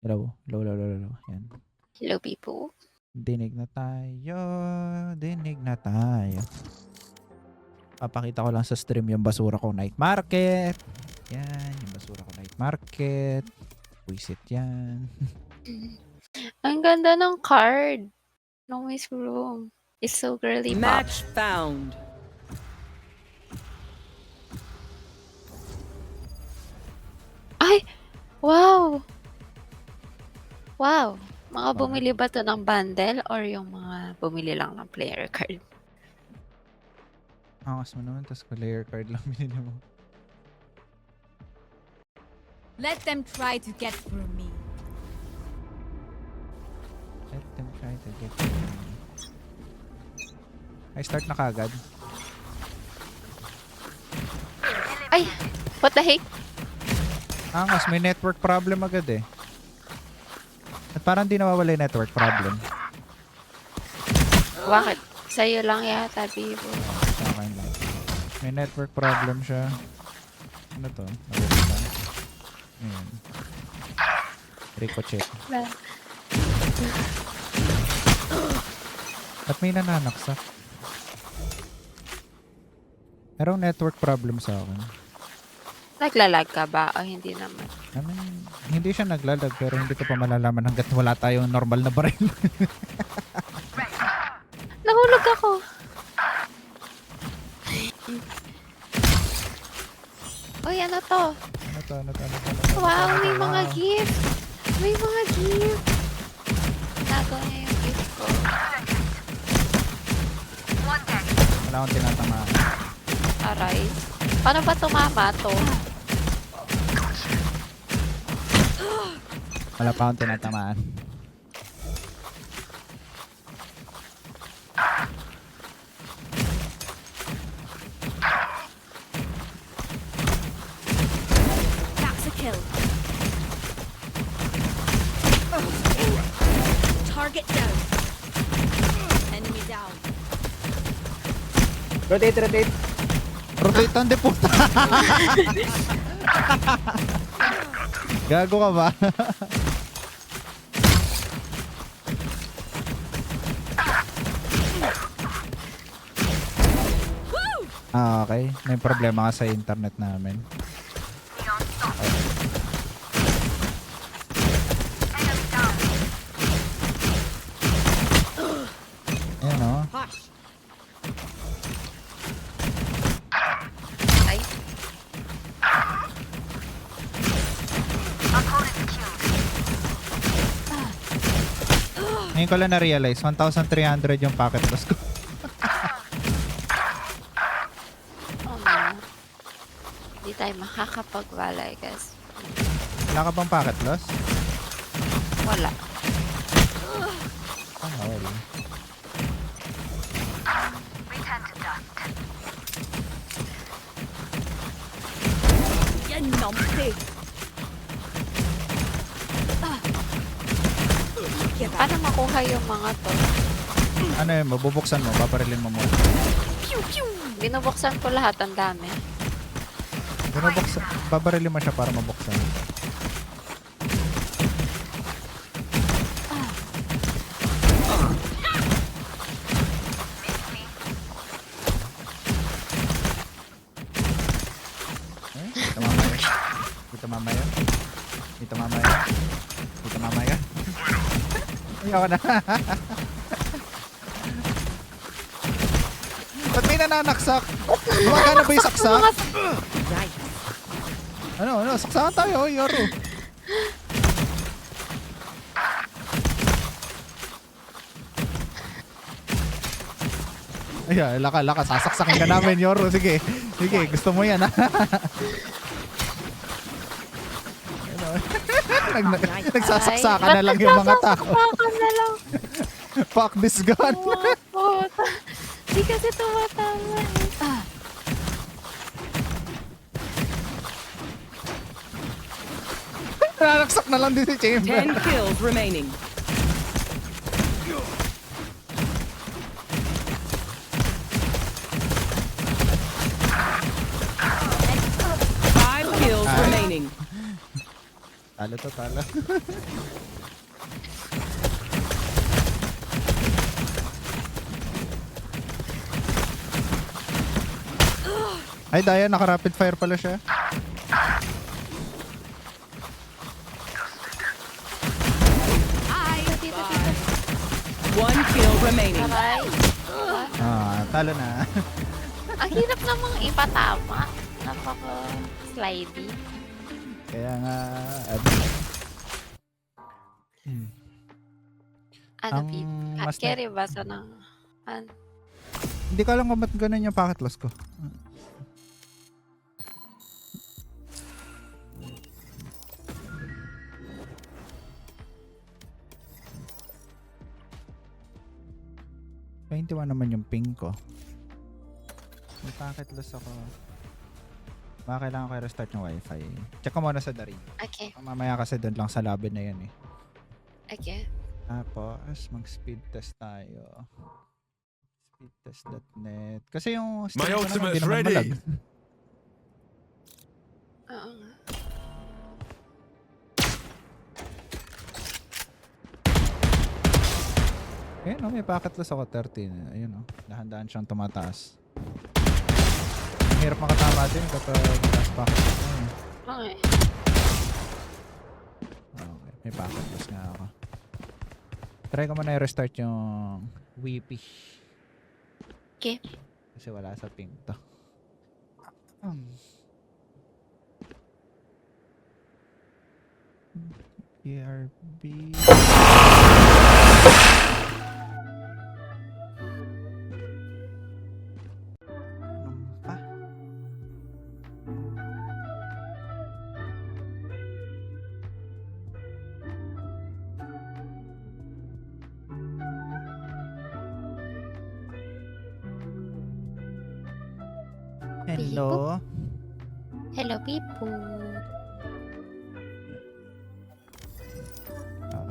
Hello, hello, hello, hello, hello. Yan. Hello, people. Dinig na tayo. Dinig na tayo. Papakita ko lang sa stream yung basura ko night market. Yan, yung basura ko night market. Wisit yan. Ang ganda ng card. No Miss Room. It's so girly pop. Match found. Ay! Wow! Wow! Mga Bakit? bumili ba to ng bundle or yung mga bumili lang ng player card? Angas mo naman, tas player card lang binili mo. Let them try to get through me. Let them try to get me. Ay, start na kagad. Ay! What the heck? Angas, may network problem agad eh. At parang di nawawala yung network problem. Bakit? Sa'yo lang yata, Bibo. Sa akin lang. May network problem siya. Ano to? Nabuksan. Ayan. Ricochet. At may nananaksak. Merong network problem sa akin. Naglalag ka ba o hindi naman? I mean, hindi siya naglalag pero hindi ko pa malalaman hanggat wala tayong normal na baril. Nahulog ako! Uy, ano to? Ano to? Ano to? Ano to? Ano to? Wow, may Wow. mga gift! May mga gift! Nagaw niya yung gift ko. Wala akong tinatamaan. Aray. Paano ba tumama to? Wala pa akong tinatamaan. That's a kill. Target down. Enemy down. Rotate, rotate. Rotate on the puta! Gago ka ba? Okay. May problema ka sa internet namin. Ayan o. Hush. Ay. Ngayon ko lang na-realize, 1,300 yung packet loss ko. Oh no. Hindi tayo makakapagwalay, guys. Wala ka bang packet loss? Wala. Ah, wala. Yan numpty. Paano makuha yung mga to? Ano yun, mabubuksan mo, paparilin mo muna. Pew pew. Binubuksan ko lahat, ang dami. Binubuksan, paparilin mo siya para mabuksan. Eh, dito mamaya. Dito mamaya. Dito mamaya. Dito mamaya. Ayoko na. Ba't may nananaksak? Gumagana ba yung saksak? Ano, saksakan tayo, Yoro. Ayan, laka, sasaksakin ka namin, Yoro. Sige, gusto mo yan, ha? Ano? Nagsasaksakan na lang yung mga tao. Nagsasaksakan na lang. Fuck this gun. Wow, Di kasi tumatama. Nanaksak na lang din si Chamber. 10 kills remaining. Five kills remaining. Talo to, talo. Ay, Daya, naka-rapid fire pala siya. Dito, dito. One kill remaining. Aray. Talo na. Ang hirap namang ipatama. Napaka-slidey. Kaya nga, Ano, Ang Pete? mas na- Carry ba sa nang... hindi ko alam kung ba't ganun yung packet loss ko. $21 naman yung ping ko. May packet loss ako. Baka kailangan ko i-restart yung wifi. Check ko muna sa Dari. Okay. Mamaya kasi doon lang sa lobby na yan eh. Okay. Tapos, mag-speed test tayo. Speedtest.net. Kasi yung My stream ko naman, ultimate's di naman ready. malag. Oo nga. Ayun o, may packet loss ako 13. Ayun o, dahan-dahan siyang tumataas. Ang hirap makatama din kapag last packet loss na yun. Okay. Okay, may packet loss nga ako. Try ko muna i-restart yung Weepy. Okay. Kasi wala sa ping to. ERB. Anong pa? Hello. Hello, people.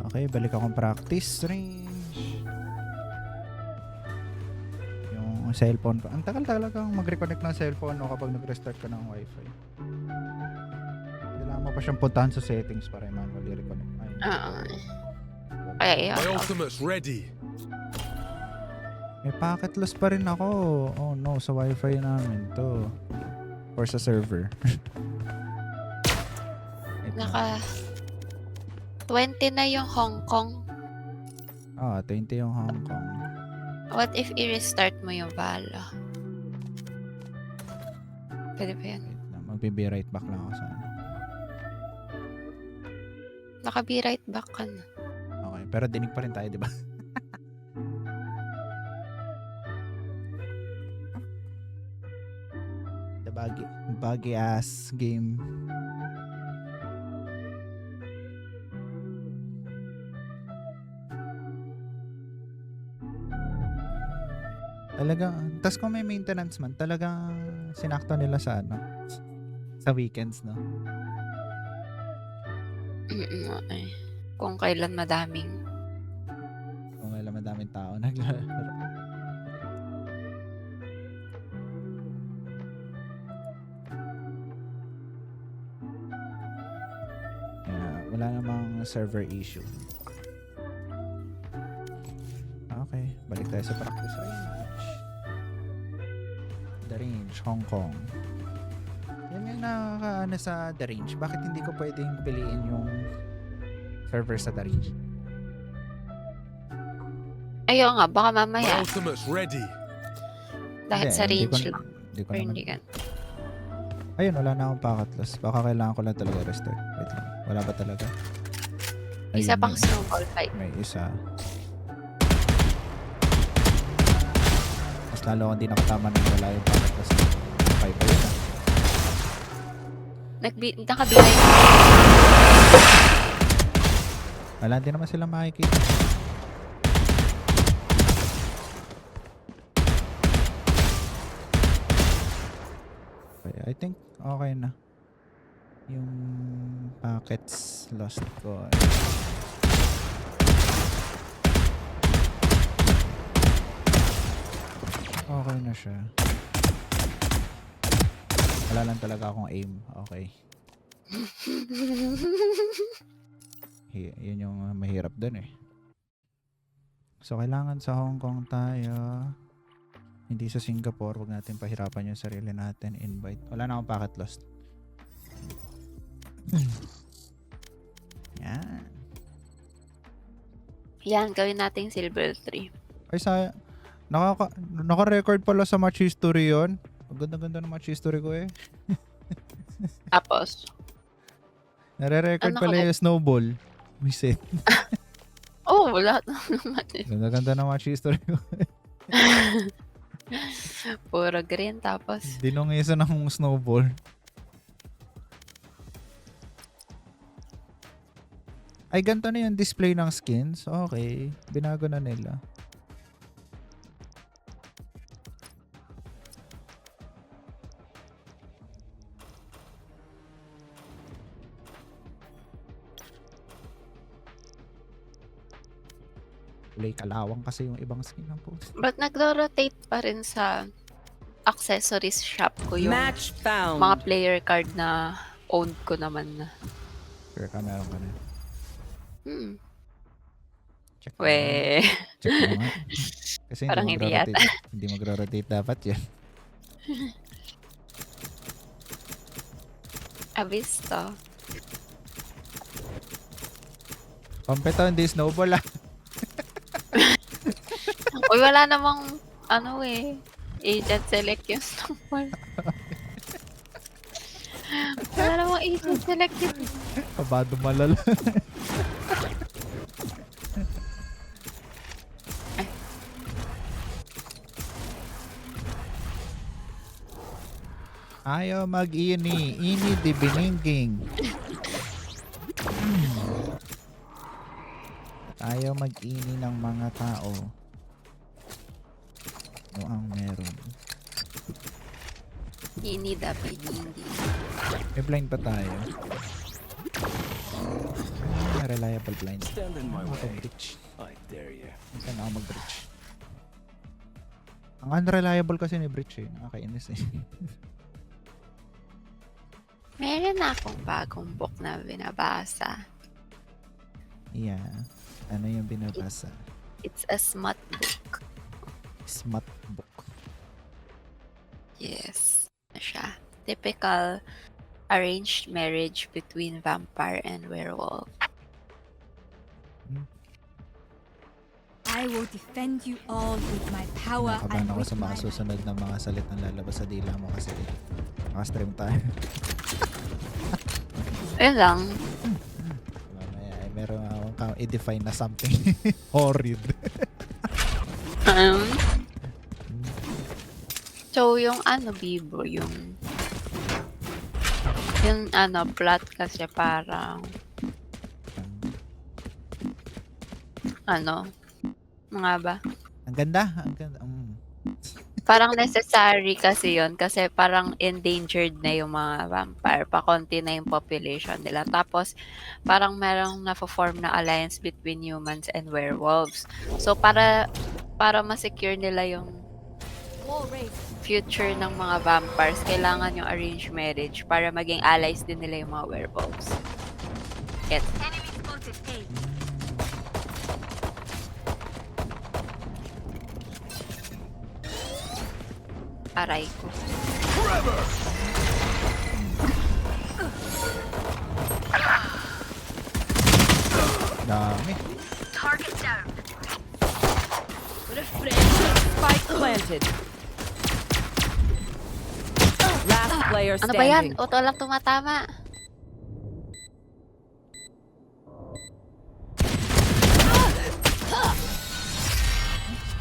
Okay, balik akong practice range. Yung cellphone ko. Ang tagal talagang mag-reconnect ng cellphone no, kapag nag-restart ka ng wifi. Kailangan mo pa siyang puntahan sa settings para manually reconnect. Ayun. Oo. Kaya My yun. ultimate's ready. May packet loss pa rin ako. Oh no, sa wifi namin to. Or sa server. Wait lang. Naka 20 na yung Hong Kong. 20 yung Hong Kong. What if i-restart mo yung Vala? Pwede ba yan? Wait lang, magbe-be right back lang ako sa ano. Naka-be right back ka na. Okay, pero dinig pa rin tayo, di ba? The buggy ass game. Talagang, tas kung may maintenance man, talagang sinakto nila sa ano, sa weekends, no? Okay. Kung kailan madaming. Kung wala madaming tao naglalaro. Yeah, wala namang server issue. Okay, balik tayo sa practice range. The range, Hong Kong. Yan yung nakakaano sa The Range. Bakit hindi ko pwedeng piliin yung server sa The Range? Ayun nga, baka My mamaya. ultimate's ready. Dahil Hindi, sa hindi range ko- lang. Hindi ko Or naman. hindi ka. Ayun, wala na akong packet loss. Baka kailangan ko lang talaga restart. Wait lang. Wala ba talaga? Isa Ayun, pang may- snowball fight. May isa. Mas lalo akong di nakatama ng wala yung packet loss. 5 pa yun. Nakabilay. Wala din naman sila makikita. Okay, I think okay na. Yung packets lost ko. Okay na siya. Wala lang talaga akong aim. Okay. Yun yung mahirap dun eh. So, kailangan sa Hong Kong tayo. Hindi sa Singapore. Huwag natin pahirapan yung sarili natin. Invite. Wala na akong packet lost. Yan. Yan, gawin nating silver 3. Ay, naka-record pala sa match history yon. Ang ganda-ganda ng match history ko eh. Tapos, Nare-record Ano pala ka- yung snowball. Wisit. wala na naman. Ganda-ganda ng match history ko. Puro green, tapos, Dinungisa ng snowball. Ay, ganito na yung display ng skins. Okay. Binago na nila. Kulay kalawang kasi yung ibang skin ng post. but nagro-rotate pa rin sa accessories shop ko yung Match found. mga player card na owned ko naman na. Sure ka, meron ka na. Check mo nga. We, Check mo nga. Kasi Parang hindi yata. Hindi magro-rotate dapat yan. abisto. Pampeto, hindi snowball ah. Uy, wala namang, agent select yung snowball. Wala namang agent select yun. Kabado malala. Ayaw mag-ini. Ini di biningking. Ayaw mag-ini ng mga tao. Ano ang meron? Ini da pinindi. May blind pa tayo. May reliable blind. Stand in my Ano to, way. bridge? I dare you. Saan ako mag-bridge? Ang unreliable kasi ni bridge eh. Nakakainis eh. Meron na akong bagong book na binabasa. Yeah. Ano yung binabasa? It's a smut book. Smut book. Yes. Ano siya? Typical arranged marriage between vampire and werewolf. I will defend you all with my power Nakabahan and ako with sa mga my susunod na mga salitang lalabas sa dila mo kasi naka-stream tayo. Yun lang. Mamaya ay meron akong i-define na something horrid. So, yung Bibo, yung plot kasi parang mga ba? Ang ganda. Ang ganda. Parang necessary kasi yon kasi parang endangered na yung mga vampire. Pakonti na yung population nila. Tapos, parang merong na-form na alliance between humans and werewolves. So, para ma-secure nila yung war raised. future ng mga vampires, kailangan yung arranged marriage para maging allies din nila yung mga werewolves. Get? Enemy spotted A. Aray ko. Dami. Target down. Spike planted. Last player Ano ba yan? standing. Auto lang tumatama.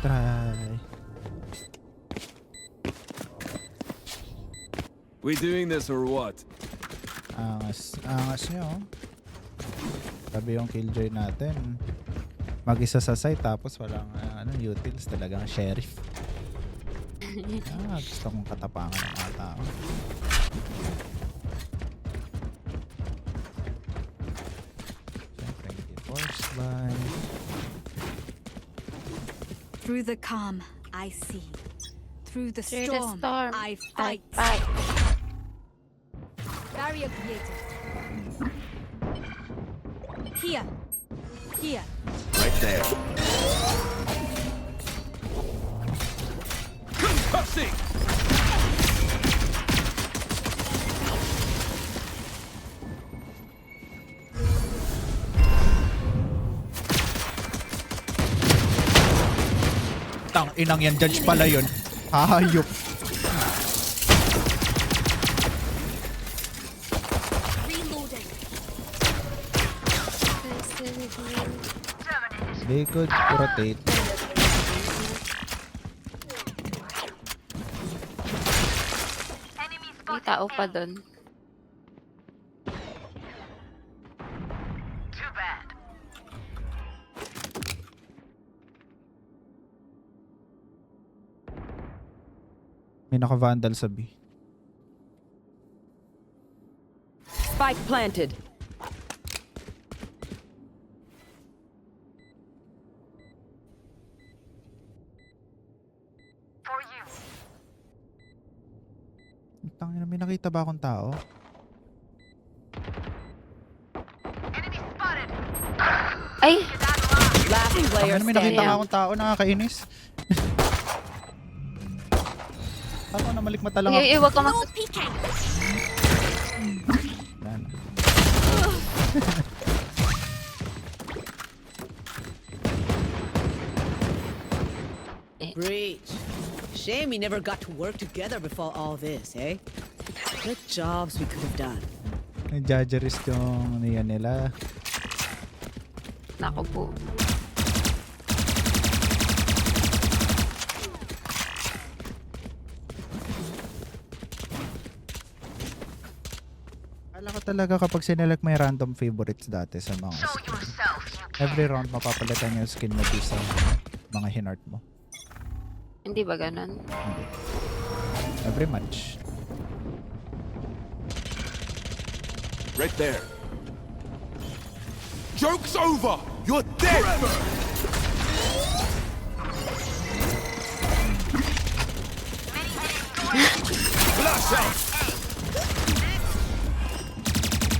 Try. We doing this or what? Angas nyo. Sabi yung killjoy natin. Mag-isa sa site tapos walang utils, talagang sheriff. Gusto kong katapangan ng mga tao. Siyempre, hindi force line. Through the calm, I see. Through the Through the storm, storm, I I fight. fight. Barrier created. Here. Here. Right there. Concussing! Tang inang yan, judge pala yun. Hayop. Reloading. They could rotate. May tao pa dun. May naka-vandal sa B. Spike planted. Tangina, may nakita ba akong tao? Ay! Last player Tangina, may nakita standing. ba akong tao, nakakainis. Ako na malikmata lang ako. Iwag ka mas... No peeking. Wala na. Breach. Shame we never got to work together before all this, eh? Good jobs we could have done. Nagjajarist yung niya nila. Nako po. Akala ko talaga kapag sinelect may random favorites dati sa mga skin. Every round mapapalitan yung skin mo sa mga hinart mo. Hindi ba ganun? Hindi. Every match. Right there. Joke's over! You're dead! Blast out!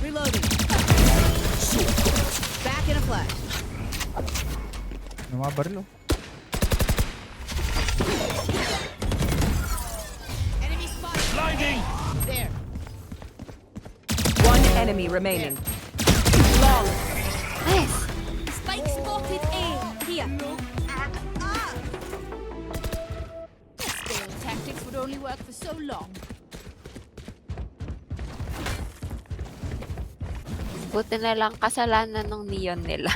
Reloading. Back in a flash. May mga baril oh. Enemy spotted. Blinding! There. One enemy remaining. Flawless. Nice! Spike spotted A. Here. Stale tactics would only work for so long. Buti na lang kasalanan ng neon nila.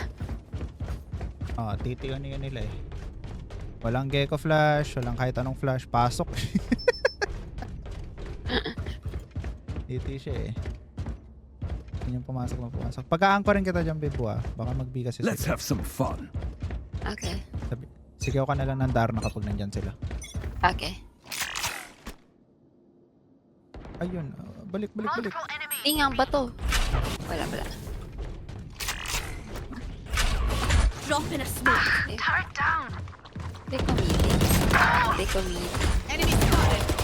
Titiyon niya nila eh. Walang gecko flash, walang kahit anong flash. Pasok. Titi siya eh. Hindi yung pumasok na pumasok. Pagka-anchor rin kita dyan, Bibu ah. Baka mag-B kasi Let's sila. have some fun. Okay. Sigaw ka na lang ng Darna kapag nandyan sila. Okay. Ayun. Balik. Ingang ba to? Wala. Drop in a smoke. Hindi ko meeting. Enemy spotted. B.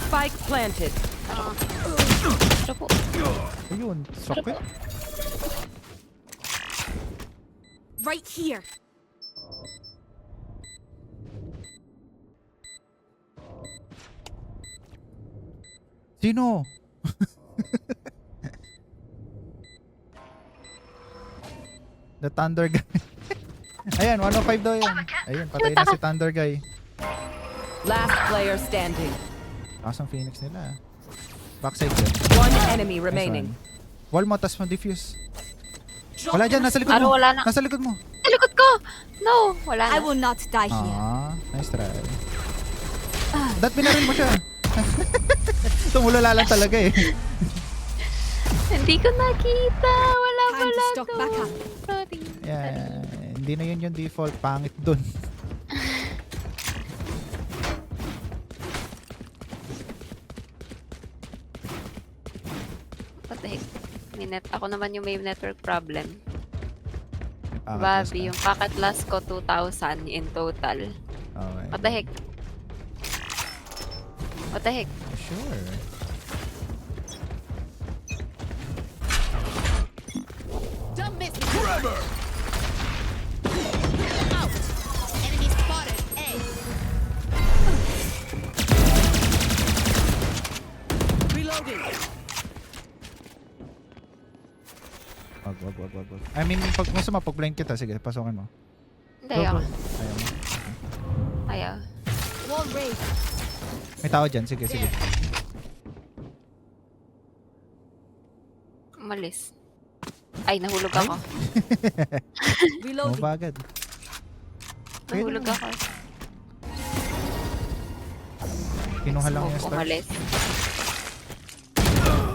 Spike planted. Ito po. Ayun. Sakit. Right here. Sino? The Thunder Guy. Ayan, 105 daw yan. Ayun, patay na si Thunder Guy. Last player standing. Takas ang Phoenix nila. Backside dyan. One enemy Nice remaining. one. Wall mo, tas mo diffuse. Wala dyan, nasa likod Ano, mo. wala na. Nasa likod mo. Sa likod ko! No! Wala I na. will not die here. Nice try. Dat binaril mo siya. Tumulala lang talaga eh. Hindi ko nakita. Wala Time to pala stock to. Ah. back up. Sorry. Yeah, hindi na yun yung default. Pangit dun. What the heck? Ako naman yung may network problem. Pangit Babi, ka. yung packet last ko 2,000 in total. Okay. What the heck? What the heck? Sure. Wag. I mean, pag gusto mo, pag-blind kita, sige, pasukin mo. Hindi, ayaw. Ayaw mo. Ayaw. Wall raised. May tao dyan, sige. Umalis. Ay, nahulog ako. Ano Reloading. ba agad? Nahulog ako. Kinuha lang yung Smoke, stars. umalis.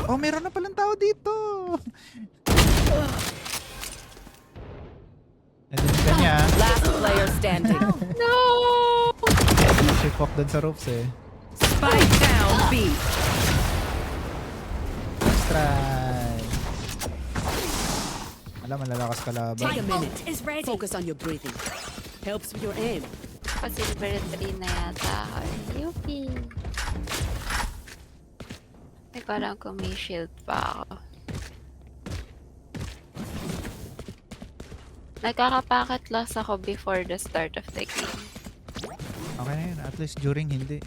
Oh, meron na palang tao dito. Nandun ka niya. Last player standing. No! Shake walk dun sa ropes eh. Spike down B. Let's try. Alam, malalakas kalaban. Take a minute. Ult is ready. Focus on your breathing. Helps with your aim. Pa-silver 3 na yata ako. Yupi! Ay, parang kung may shield pa ako. Nagkakapacket loss ako before the start of the game. Okay na yun. At least during hindi.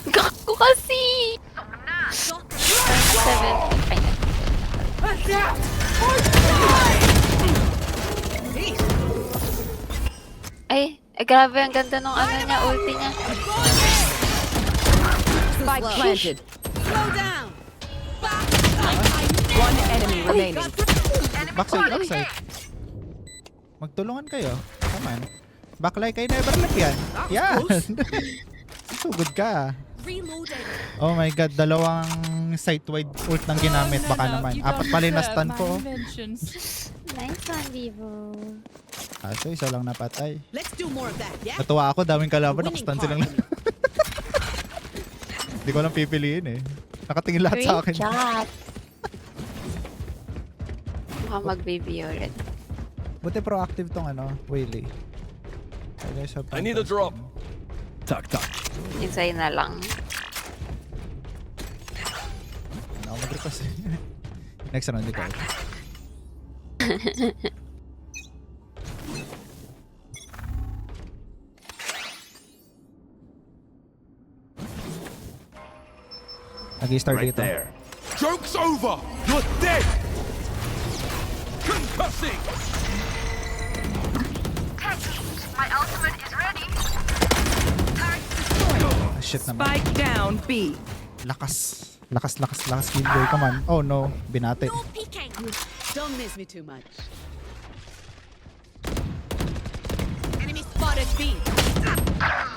Gago kasi! 7. Ay, grabe, ang ganda nung ano niya, ulti niya. Spike planted. Slow down. One enemy remaining. Backside. Magtulungan kayo. Come on. Backlight kayo never left yan. Yan. Sugod ka. Reloading. Oh my god, dalawang site-wide ult nang ginamit. Baka naman. Apat pala yung na-stun ko. Nice one, Vivo. Kaso isa lang napatay. Let's do more of that, yeah? Natuwa ako, daming kalaban. Winning Nakastun silang part. Hindi ko lang pipiliin eh. Nakatingin lahat sa akin. Great shot. Mukhang mag-baby ulit. Buti proactive tong ano, Waylay. I need a drop. Tak. Insay na lang. Ano ako mag-request eh. Next round ikaw. Nag-i-start Right dito. there. Joke's over. You're dead. Concussing. Ah, shit naman. Spike down B. Lakas. Game boy. Come on. Oh no. Binate. No peeking. Don't miss me too much. Enemy spotted B.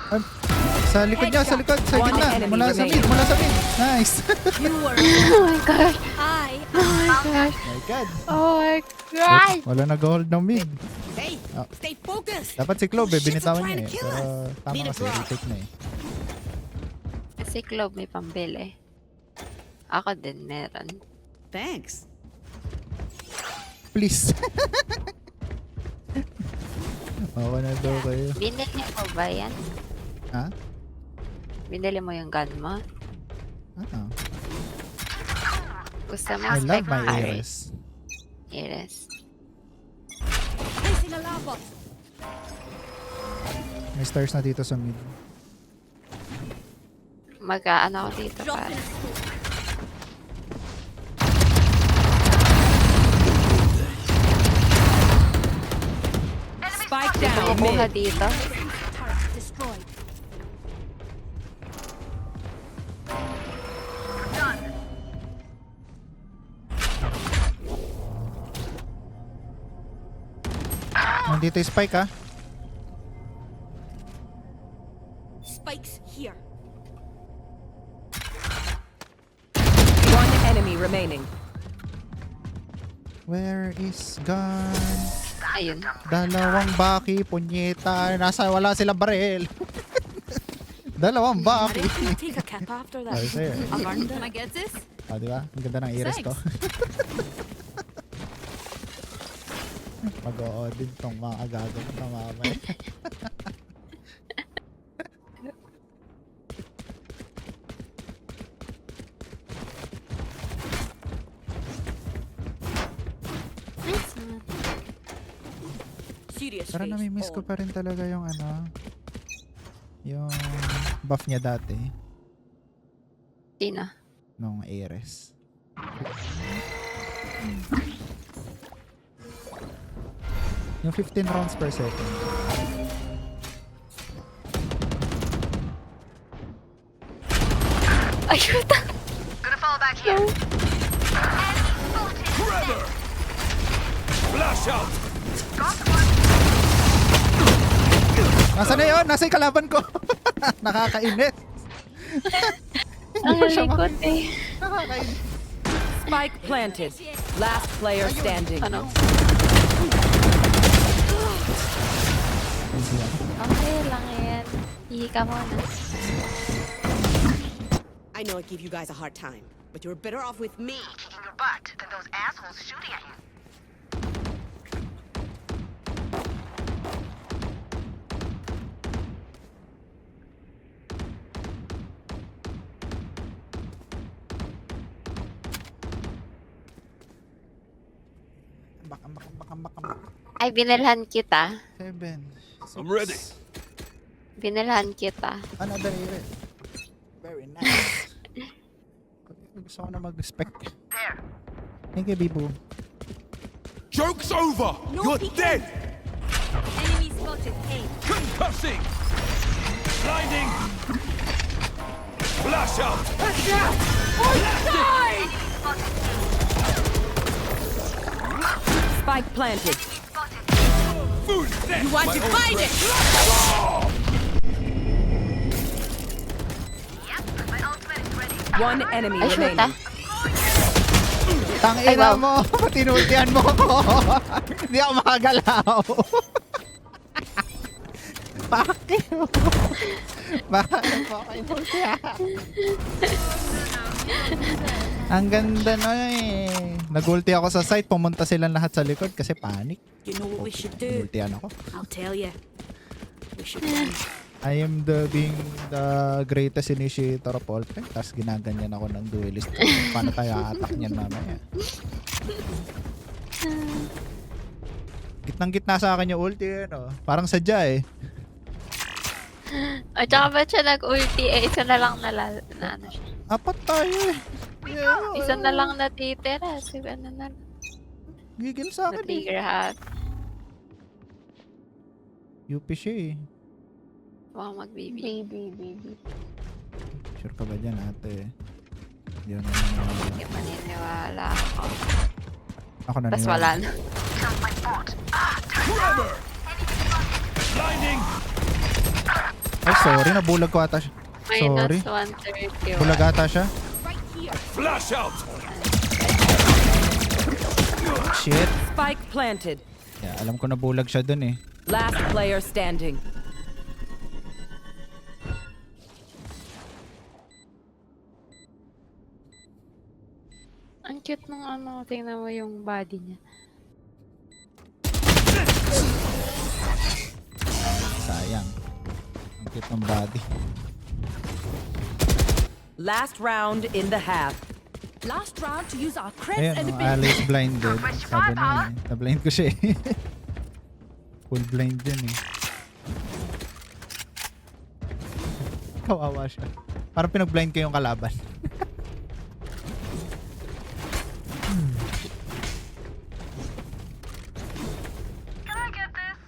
Ay, sa likod niya, sa likod. Sa One gitna. enemy Mula sa mid. remaining. Nice. You were. Oh my gosh! I. Oh my gosh! My god. Oh my gosh! Wala nag-hold ng mid. Hey, Oh. stay focused. Dapat si Clove eh. Shit's Binitawan trying niya eh. to kill Pero us. tama Need a kasi. drop. Retake na eh. Si Clove may pambili. Ako din meron. Thanks. Please. Okay na daw kayo. Binili mo ba yan? Ha? Binili mo yung gun mo? Ano? Gusto mo I love spec my Harry? Ares. Iris. Placing a lava. May stars na dito sa mid. Mag-ano ako dito Drop pa. in a smoke. Spike down Kumukuha mid. dito. Turret destroyed. Nandito yung spike ah. Spikes here. One enemy remaining. Where is gun? Ayun. Dalawang baki, punyeta. Wala silang baril. Dalawang baki. Take a cap after that. Ay, sa'yo. Can I get this? Ah, di ba? Ang ganda ng Iris ko. Mag-o-audit tong mga agago na mamamay. mysterious Pero face nami-miss ko on. pa rin talaga yung yung buff niya dati Sino? nung Ares. Yung 15 rounds per second. Ay, shoot! Trevor! Flash out! Nasaan na yun? Nasa yung kalaban ko. Nakakainis. Ang likod eh. Nakakainis. Spike planted. Last player standing. Ano? Okay lang yan. Ihi ka muna. I know I give you guys a hard time, but you're better off with me. Kicking your butt than those assholes shooting at you. Ambak. Ay, binilhan kita. 7. I'm ready. Binilhan kita. Another Ares. Very nice. Gusto ko na mag-respect. There. Thank you, Bibu. Joke's over! You're dead! Enemy spotted. A. Concussing! Blinding! Flash out! Spike planted. Food dead! You want to find it? My ultimate is ready. One enemy Ay, shoot remaining. Tangina Ay, wow. mo! Tinultihan mo ako! Hindi ako makagalaw! Bakit mo? Bakit mo ako inultihan? Ang ganda na eh. Nagulti ako sa site, pumunta silang lahat sa likod kasi panic. You know what we should do? Inultihan ako. I'll tell you. We should run. I am being the greatest initiator of all time. Tapos ginaganyan ako ng duelist. Paano tayo attack niyan mamaya? Gitnang-gitna sa akin yung ulti no? Parang sadya eh. At saka ba't siya nag-ulti eh? Isa na lang na ano siya. Apat tayo eh. Yeah, Isa na lang natitira. So, ano na lang. Gigil sa akin eh. Na-trigger hat. UP siya eh. Baka mag-baby. Sure ka ba dyan ate? Hindi ako Hindi maniniwala ako. Ako na Tapos wala na. Trevor! Blinding! Ay sorry, nabulag ko ata siya. Sorry. Minus 130. Bulag ata siya. Flash out! Shit. Spike planted. Yeah, alam ko nabulag siya dun eh. Last player standing. Ang cute ng ano. Tingnan mo yung body niya. Sayang. Ang cute ng body. Last round in the half. Last round to use our creds Ayun, and no, abilities. Alice blinded. Sabi na yun eh. Na-blind ko siya eh. Full blind din eh. Kawawa siya. Parang pinag-blind ko yung kalaban. Can I get this?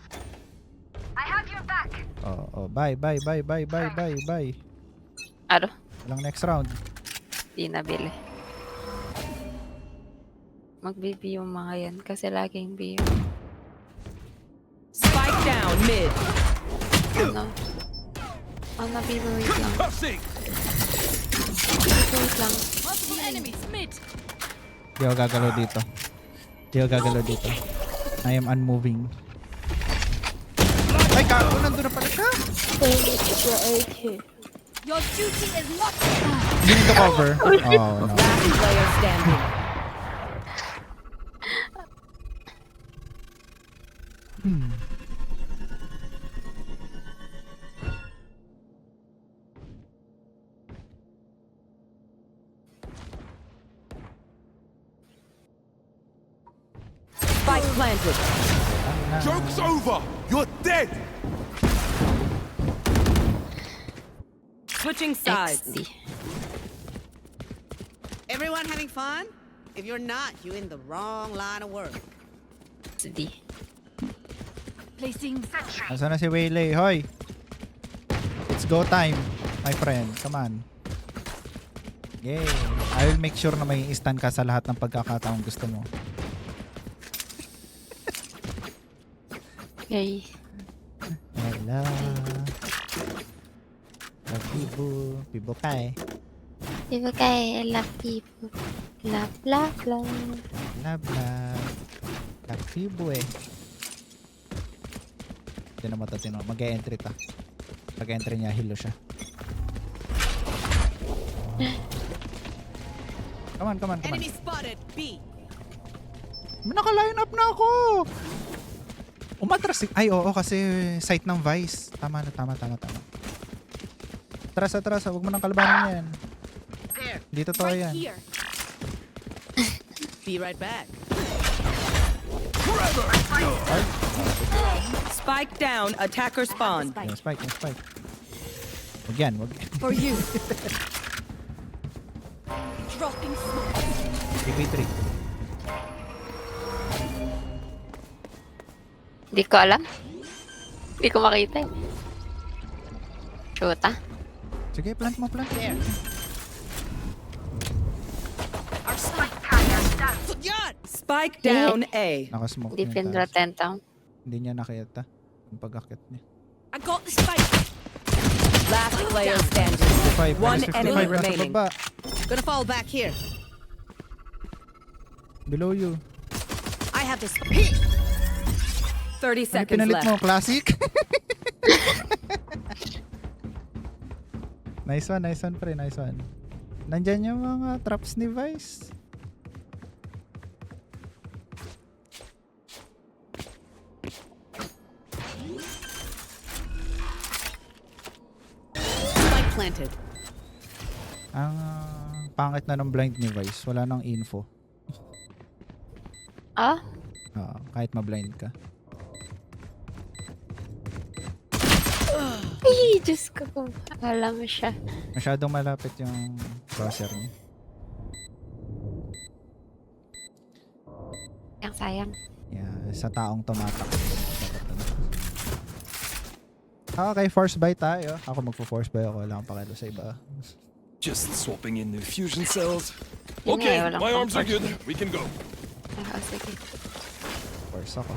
I have your back. Oh, bye. Ano? Walang next round. Di nabili. Mag-baby yung mga yan. Kasi laging B yun. Spike down mid. Ano? Oh, nabibi. Wait lang. Concussing! Wait lang. Multiple enemies mid. Di ako gagalaw dito. I am unmoving. Ay, kago! Nandun na pala siya! Your duty is not Hindi nito cover. Oh, no. Last player standing. Spike planted. Joke's over! You're dead! Switching sides. XD. Everyone having fun? If you're not, you're in the wrong line of work. XD. Placing Nasaan na si Waylay? Hoy! It's go time, my friend. Come on. Yay. I will make sure na may stand ka sa lahat ng pagkakataong gusto mo. Okay. Hello. Love Pibu. Pibu ka eh. Diba kay love people. Love, love, love. Love, love. Love Pibu eh. Hindi na matatino. Mag-e-entry ta. Pag-entry niya, hilo siya. Come on, come on, come on. Enemy spotted. B. Naka-line up na ako! Umatras si... Ay, oo, kasi site ng Vice. Tama na, tama. Atras. Huwag mo nang kalabanin yan. There. Dito to yan. here. Be right back. Spike down. Attacker spawn. Yung spike. Huwag yan, huwag. For you. Dropping smoke. TV3. Hindi ko alam. Hindi ko makita eh. Shoot ah. Sige, plant mo. There. Our spike carrier's down. Yan! Spike down A. Nakasmoke Hindi niya yung taas. pinratenta. Hindi niya nakita. Ang pag-akit niya. I got the spike. Last player standing. 55. One minus 55. enemy Nasa remaining. baba. Gonna fall back here. Below you. I have this. Here. 30 Ano seconds pinalit left. mo? Classic? Nice one pre. Nice one. Nandyan yung mga traps ni Vice. Spike planted. Ang pangit na ng blind ni Vice. Wala nang info. Ah? Oo, kahit ma-blind ka. Ay, Diyos ko. Alam mo siya. Masyadong malapit yung crosshair niya. Sayang. Yeah, sa taong tumatak. Dapat ano. Okay, force buy tayo. Ako magpo-force buy ako. Wala akong pakilo sa iba. Just swapping in the fusion cells. Yun Okay, nga, walang my arms are comfort. good. We can go. Ah, sige. Force ako.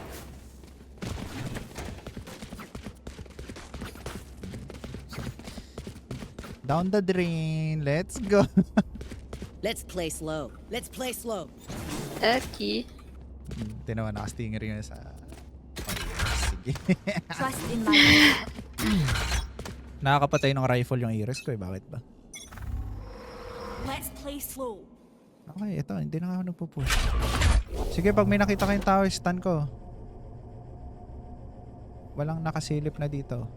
Down the drain. Let's go. Let's play slow. Okay. Tinawa naka-stinger yun sa... Sige. Trust in my Nakakapatay ng rifle yung Iris ko eh. Bakit ba? Let's play slow. Okay, ito. Hindi na ako nagpo-push. Sige, pag may nakita kayong tao, stun ko. Walang nakasilip na dito.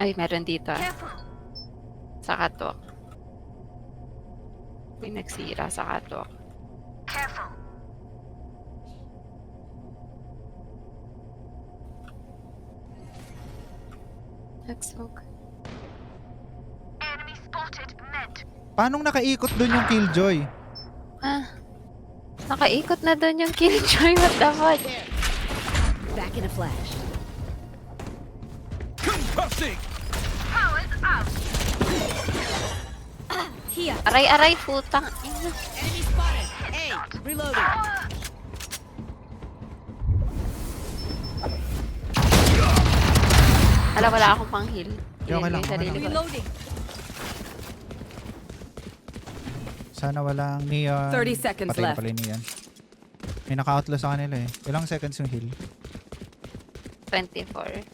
Ay, meron dito ah. Careful. Sa catwalk. May nagsira sa catwalk. Careful. Nagsmoke. Enemy spotted. Mid. Paano nakaikot dun yung Killjoy? Ah. Nakaikot na doon yung Killjoy. What the fuck? Back in a flash. Concussing! Powers out. Here. Aray-aray, putang. Enemy spotted. A. Reloading. Alam, wala akong pang heal. Okay lang, okay Sarili lang. ko. Reloading. Sana walang neon. 30 seconds Patay na left. pala yung neon. May naka-outlaw sa kanila eh. Ilang seconds yung heal? 24.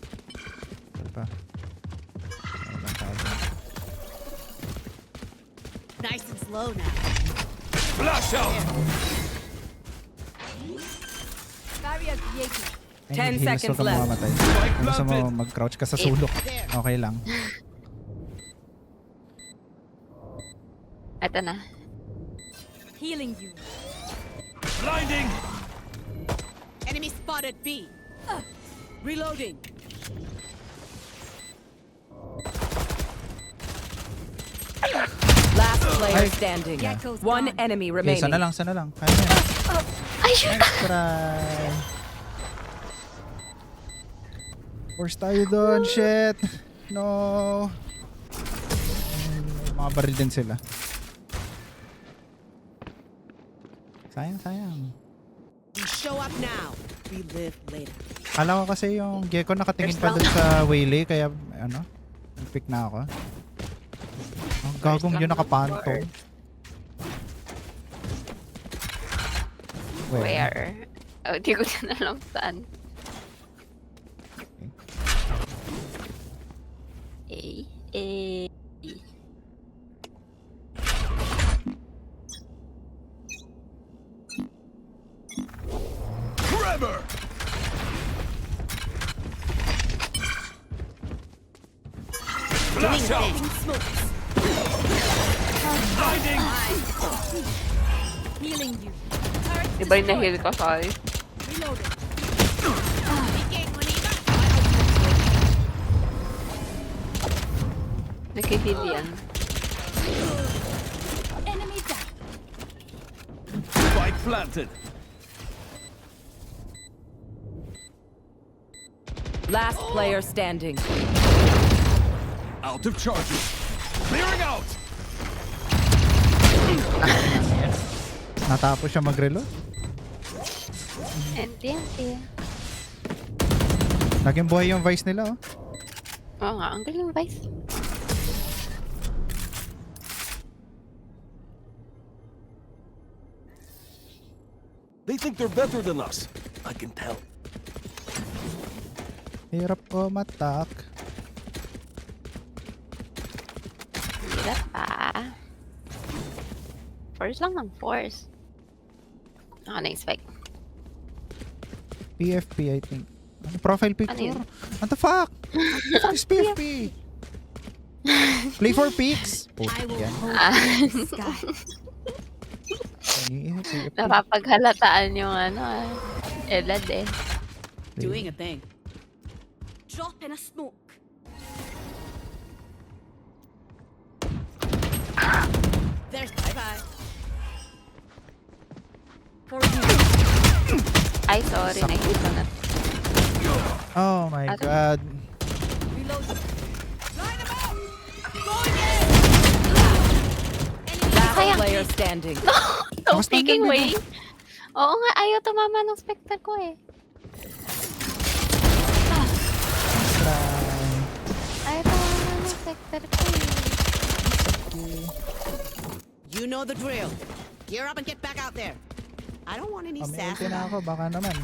Ito pa. Ilang tao dun. Nice and slow now. Flash out! Barrier created. Ay, 10 mag-heals, seconds huwag kang left. mamamatay. Spike Kung gusto mo planted. mag-crouch ka sa sulok, okay lang. Eto na. Healing you. Blinding! Enemy spotted B. Reloading. Last player Ay. standing. Gecko's One gone. enemy Okay, remaining. sana lang, sana lang. Kaya na yan. Ay, shoot! Nice try. Force tayo doon, shit. No. Mga baril din sila. Sayang. We show up now. We live later. Kala ko kasi yung Gecko nakatingin pa dun sa Waylay, kaya ano, pick na ako. Ang gagong yun nakapantong. Where? Oh, di ko na alam saan. A. Forever! Flash out! Blinding! Healing you. Iba yung na-heal ko, sorry. Reloading. Nag-heal yan. Enemy down. Spike planted. Last player standing. Out of charges. Clearing out! Natapos siya mag-reload. Enti. Naging buhay yung Vice nila, oh. Oo nga, ang galing Vice. They think they're better than us. I can tell. Hirap ko matak. Hirap pa. Force lang ng force. Nice spike. PFP, I think. Ano, profile picture? Ano yun? What the fuck? What is PFP? Play for peaks? I will Yan. hold the sky. PFP. Napapaghalataan yung edad eh. Doing a thing. Drop in a smoke. There's bye-bye. For you. Ay, sorry, na-hit ko na. Oh my Ano? god. Reloading. Last Sayang. player standing. So, Mas taking nandun way. Oo nga, ayaw tumama ng Spectre ko eh. Try. Ayaw tumama ng Spectre ko eh. You know the drill. Gear up and get back out there. I don't want any Pamilte sass. na ako, baka naman.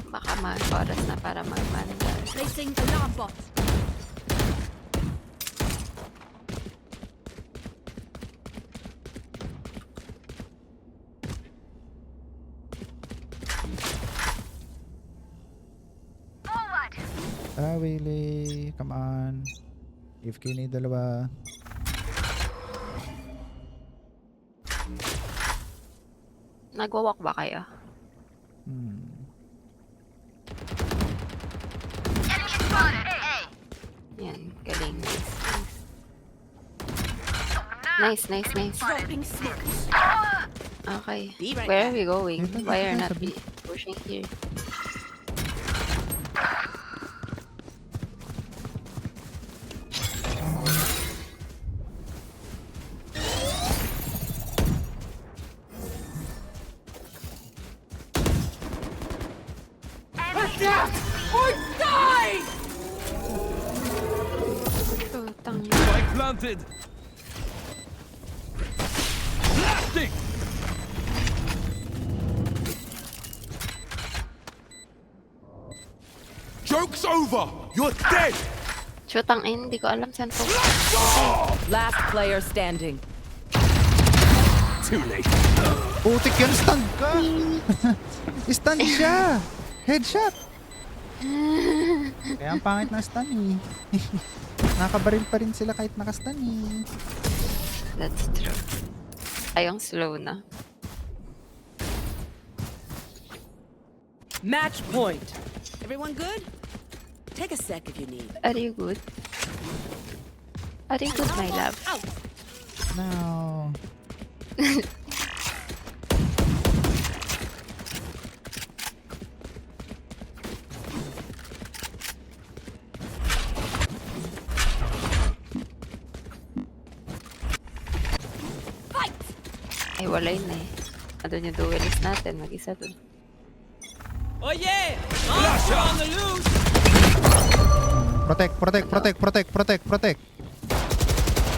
Baka oras na para magmanda. Placing alarm bot. Forward. Ah, Willie. Come on. If kini dalawa. Nagwawalk ba kayo? Enemy spotted. A. Yan, galing. Nice. Nice. Dropping smokes. Okay. Be right Where are back. we going? Dito, Why are dito, not sabi. we pushing here? Putang ina. Spike planted. Blasting! Joke's over! You're dead! Shoot ang hindi ko alam saan po. Last player standing. Too late. Putik yan, stun ka! Stun siya! Headshot! Kaya ang pangit na stun eh. Nakabaril pa rin sila kahit nakastan eh. That's true. Ayong slow na. Match point. Everyone good? Take a sec if you need. Are you good? Are you good, my love? No. Ay, wala yun eh. Andun yung duelist natin. Mag-isa dun. Oh yeah! Monster on the loose! Protect, protect, protect, protect, protect, protect.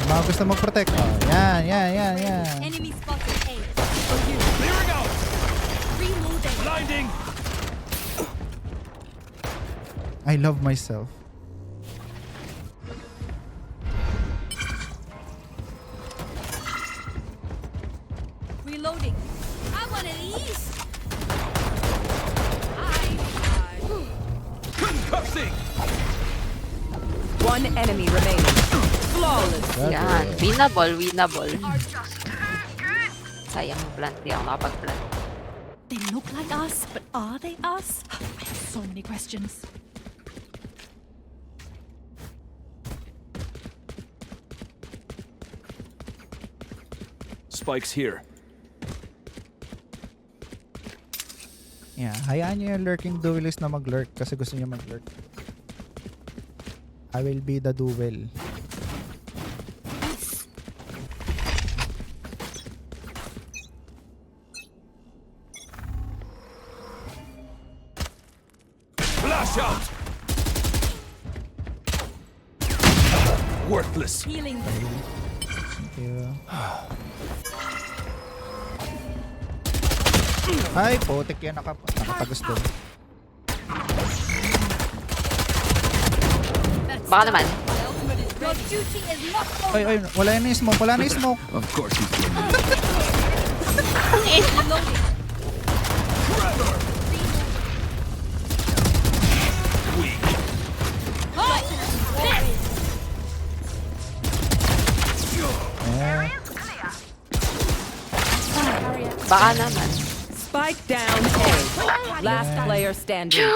Yung mga gusto mag-protect. Oh, yan. Enemy spotted A. Clearing out! Reloading. Blinding! I love myself. Reloading. I want of these. Concussing! One enemy remaining. Flawless. Yan. Winnable. Sayang yung plant. Di ako nakapag-plant. They look like us, but are they us? I have so many questions. Spike's here. Yeah, hayaan nyo yung lurking duelist na mag-lurk kasi gusto niya mag-lurk. I will be the duel. Flash out! Worthless. Healing. Thank you. Ay, potek yan. Nakatagos doon. Baka naman. Your duty is not over. Ay, wala na yung smoke. Wala na yung smoke. Of course he's doing it. Reloading. Weak. Eh, Baka naman. Spike down A. Last player standing.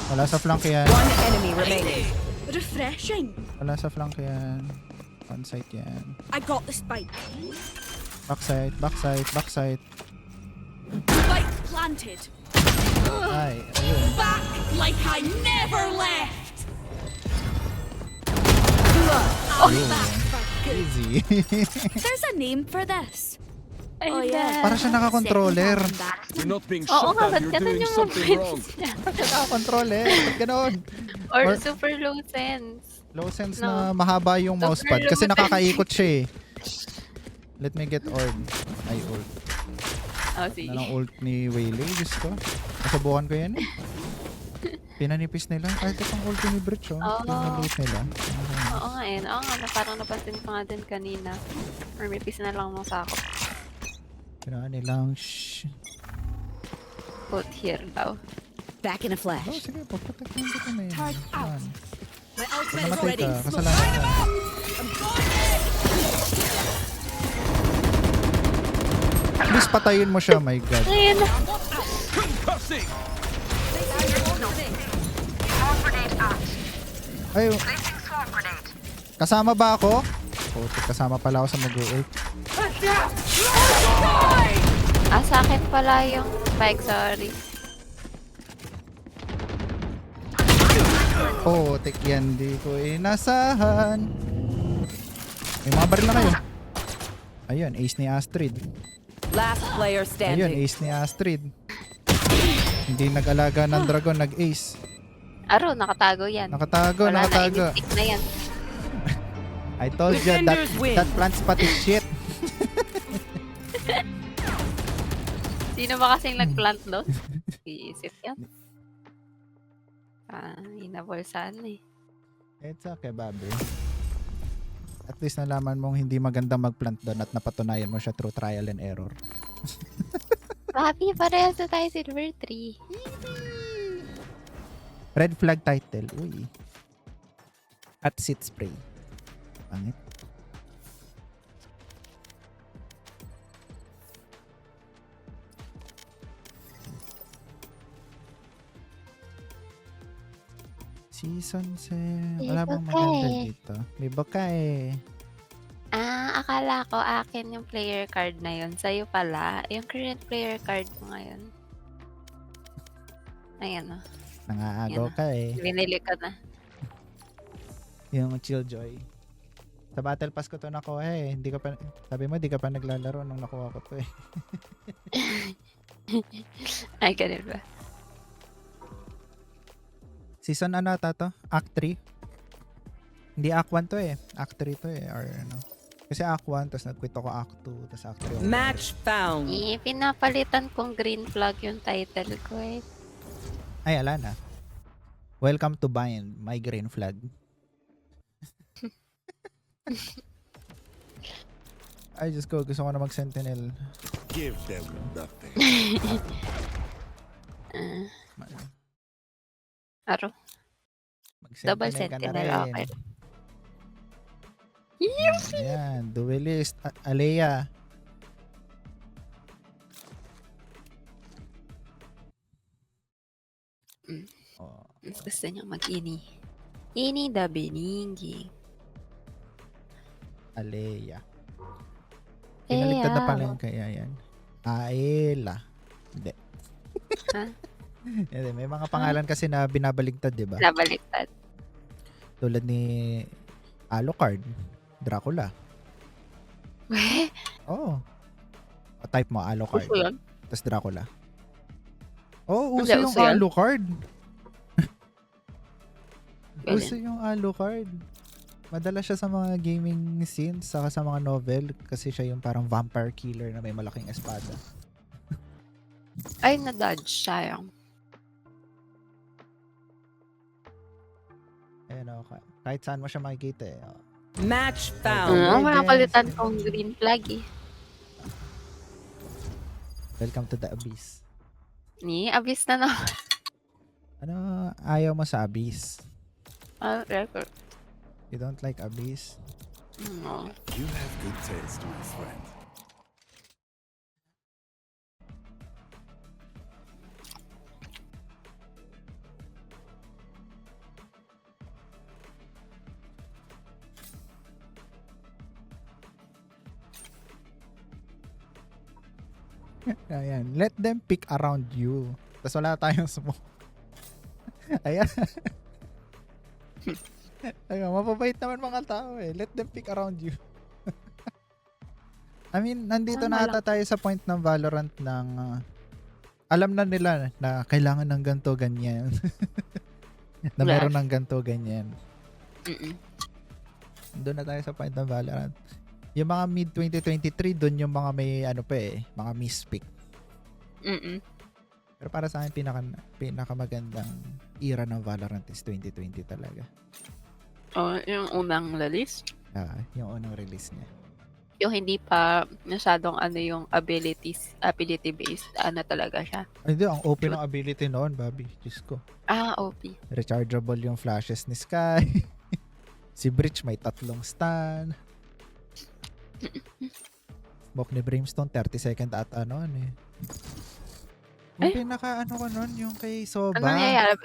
wala sa flank yan. One enemy remaining. Refreshing. Wala sa flank yan. On site yan. I got the spike. Backside, backside, backside. Spike planted. Ay, ayun. Back like I never left. Easy. There's a name for this. Oh, yeah. Para siya naka-controller. You're not being Oo shot nga, at. ba't You're ganun doing yung something wrong. movements niya? Naka-controller. Ba't ganon? Or Or- super low sense. Low sense No. na mahaba yung Super mousepad kasi low nakakaikot siya eh. Let me get orb. Ay, ult. Oh, sige. Na ng ult ni Waylay. Diyos ko. Nasubukan ko yan eh. Pinanipis nila. Kahit itong ult ni Bridge oh. Oo. Pinalate nila. Oo nga eh. Oo nga, parang napansin ko nga din kanina. Or may piece na lang mong sakop. Kailangan nilang shh. Put here daw. Back in a Oh, flash. sige. Pagprotektahan kita na yun. Turret out. Yan. My Pag ultimate is namatay ready. ka, kasalanan ka. Please patayin mo siya, my god. Ayun. Concussing! Ay, kasama ba ako? Putik, kasama pala ako sa mag-ult. Ah, sa akin pala yung spike, sorry. Putik yan, di ko inasahan. May mga baril na kayo. Ayun, ace ni Astrid. Last player Ayun, standing. ace ni Astrid. Hindi nag-alaga ng dragon, nag-ace. Aro, nakatago yan. Nakatago, Wala nakatago. na, i-stick na yan. I told you that Defenders win. that plant spot is shit. Sino ba kasing nag-plant doon? Iisip yan. Ah, inabolsaan eh. It's okay, Bobby. At least nalaman mong hindi maganda mag-plant doon at napatunayan mo siya through trial and error. Papi, parehas na tayo silver 3. Red flag title. Uy. At sit spray. Pangit. Season 7. Wala bang maganda dito? May baka eh. Akala ko akin yung player card na yun. Sa'yo pala. Yung current player card mo ngayon. Ayan o. Nangaagaw Yan ka eh. Binili ko na. Yung Chilljoy. Sa Battle Pass ko to nakuha eh. Hindi ka pa, sabi mo, di ka pa naglalaro nung nakuha ko to eh. Ay, ganun ba? Season ano ata to? Act 3? Hindi Act 1 to eh. Act 3 to eh. Or ano. Kasi Act 1, tapos nag-quit ako Act 2, tapos Act 3 ako. Match found. Pinapalitan kong green flag yung title ko eh. Ay, ala na. Welcome to Bind, my green flag. Ay, Diyos ko, gusto ko na mag-sentinel. Give them nothing. Aro. Double sentinel, okay. Yan, duelist. Alea. Oh, Gusto niya mag-ini. Ini da biningi. Alea. Pinaligtad na pala yung kaya yan. Aela. Hindi. Ha? Hindi, may mga pangalan kasi na binabaligtad, di ba? Nabaliktad. Tulad ni Alucard, Dracula. Weh? Oo. Oh. Type mo Alucard. Uso yun? Tapos Dracula. Oh, uso Hindi, yung uso yun. Alucard. Ganun. Uso yung Alucard. Madala siya sa mga gaming scenes saka sa mga novel kasi siya yung parang vampire killer na may malaking espada. Ay, na-dodge. Sayang. Ayun o, kahit saan mo siya makikita eh. Oh. Match found. Legends. Makapalitan kong green flag eh. Welcome to the Abyss. Abyss na na. Ano ayaw mo sa Abyss? Record. You don't like Abyss? No. You have good taste, my friend. Ayan. Let them pick around you. Tapos wala tayong smoke. Ayan. Ayun, mapabait naman mga tao eh. Let them pick around you. I mean, nandito na ata tayo sa point ng Valorant ng alam na nila na kailangan ng ganto ganyan. Na meron ng ganto ganyan. Doon na tayo sa point ng Valorant. Yung mga mid 2023, doon yung mga may ano pa eh, mga mispick. Pero para sa akin, pinakamagandang era ng Valorant is 2020 talaga. Oh, yung unang release? Yung unang release niya. Yung hindi pa masyadong ano yung ability based, ano talaga siya. Ay, hindi, ang open ng ability noon, Bobby. Diyos ko. OP. Rechargeable yung flashes ni Sky. Si Breach may 3 stun. Smoke ni Brimstone, 30 second at ano eh. Yung pinaka ano ko nun, yung kay Sova. Ano nangyayari?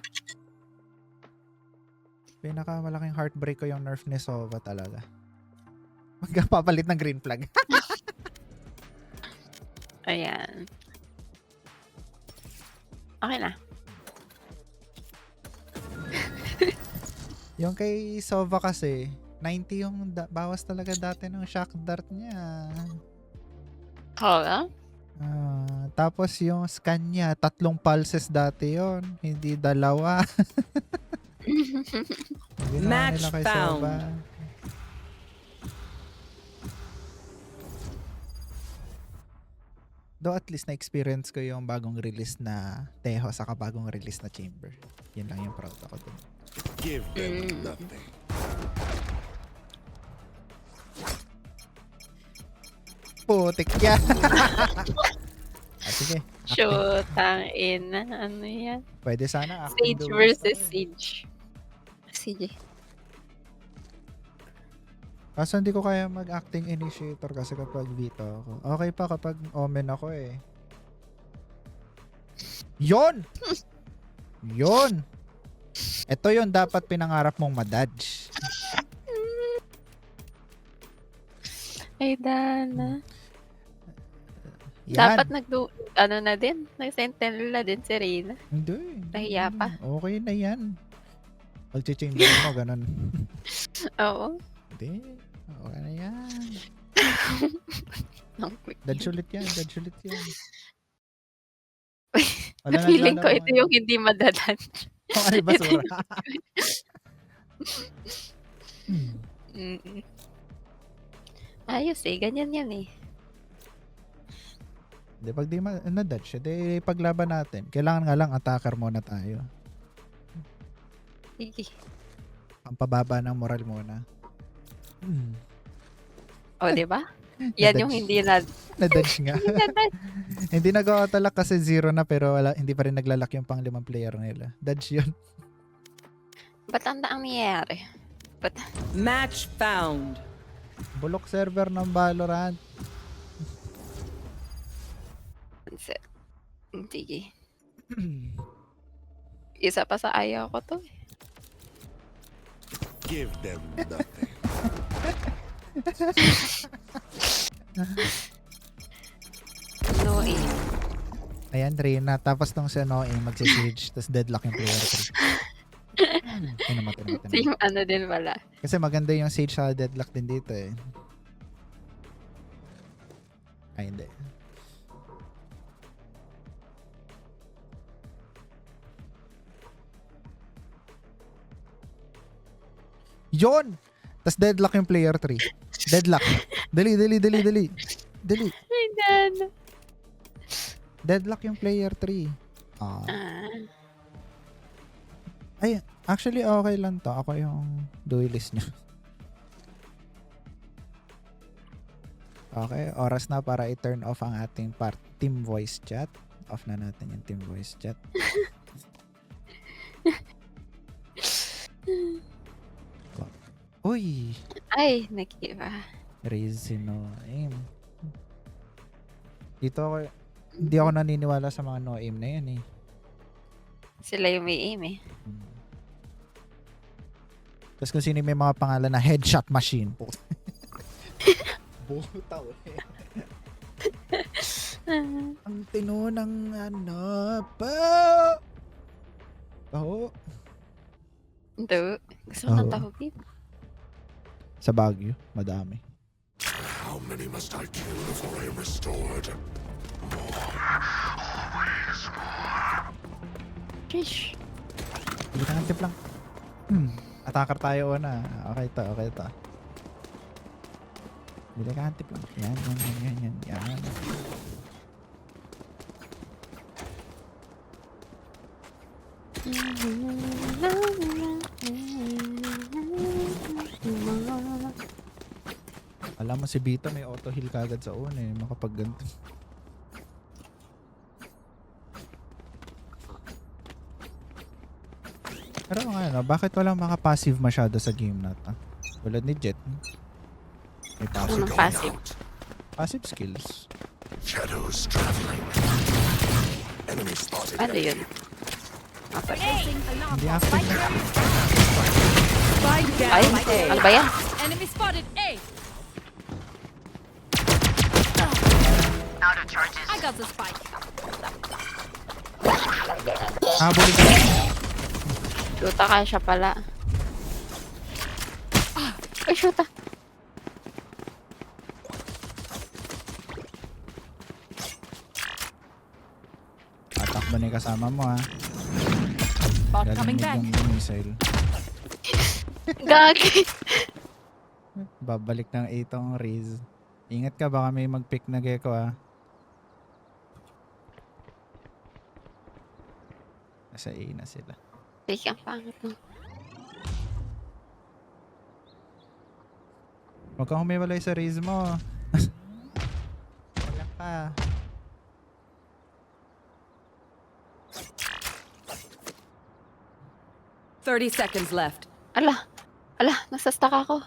Pinaka malaking heartbreak ko yung nerf ni Sova talaga. Magpapalit ng green flag. Ayan. Okay na. Yung kay Sova kasi, 90 yung bawas talaga dati ng shock dart niya. Hala? Tapos yung scan niya, 3 pulses dati yon, hindi 2. Match found. Though at least na-experience ko yung bagong release na Teho saka bagong release na Chamber. Yun lang yung proud ako dun. Give them nothing. Putik yan! Sige. Shoot, ang ina. Ano yan? Pwede sana. Sage versus Sage. Sige. Kaso hindi ko kaya mag-acting initiator kasi kapag Vito ako. Okay pa kapag Omen ako eh. Yon! Yon! Ito yon dapat pinangarap mong madodge. Ay, Dana. Yan. Dapat ano na din, nag-sentinel na din si Reyna. Hindi. Nahiya pa. Okay na yan. Pag-change mo, ganun. Oo. Hindi. Okay na yan. Ang quick. Dodge ulit yan. Dodge ulit yan. Wala na Feeling ko lalaman. ito yung hindi madadan. Oh, ay, basura. Mm-mm. Ayos eh, ganyan yan eh. Hindi, pag di na-dodge, di paglaban natin. Kailangan nga lang attacker muna tayo. Sige. Ang pababa ng moral muna. O, di ba? Yan yung hindi na Na-dodge nga. Hindi nag-auto-lock kasi 0 na pero hindi pa rin naglalak yung pang 5 player nila. Dodge yun. Ba't ang nangyayari? Match found. Bulok server ng Valorant. Sige. Isa pa sa ayaw ko to. Give them nothing. No eh. Ayan, Reyna. Tapos nung si Noe, magsisage. Tapos deadlock yung player 3. Tinamat. Same ano din pala. Kasi maganda yung sage sa deadlock din dito eh. Ay, hindi. Yon! Tapos deadlock yung player 3. Deadlock. Dali. Dali. Ay, Dana. Deadlock yung player 3. Ay, actually okay lang to. Ako yung duelist niya. Okay, oras na para i-turn off ang ating team voice chat. Off na natin yung team voice chat. Uy! Ay, nakiba. Raise no aim. Dito ako, hindi ako naniniwala sa mga no aim na yan eh. Sila yung may aim eh. Tapos kung sino may mga pangalan na headshot machine po. Butaw eh. Ang tino ng ano pa. Taho. Ito. Gusto ko ng taho dito. Sa Baguio, madami. How many must I kill before I am restored? Trish. Hindi ka ng tip lang. Attacker tayo una. Okay to. Bili ka ng tip lang. Yan. Alam mo si Vito may auto heal kagad sa una eh. Makapagganto. Pero ano, bakit walang maka-passive masyado sa game na to? Tulad ni Jet. May passive. Anong passive? Passive skills. Shadows traveling. Enemy spotted. Ano yun? Hindi active na. Spike Ay, down A. ano ba yan? Enemy spotted A. I got the spike. Habulin ka. Shoota ka siya pala. Ay, shoota. Atakbo na yung kasama mo ha. Bot coming back. Galing yung missile. Gagi. Babalik ng 8 ang Riz. Ingat ka, baka may mag-pick na gecko ha. Nasa A na sila. Take ang pangit mo. Huwag kang humiwalay sa Riz mo. Wala ka. $30 seconds left. Ala, nasa-stuck ako.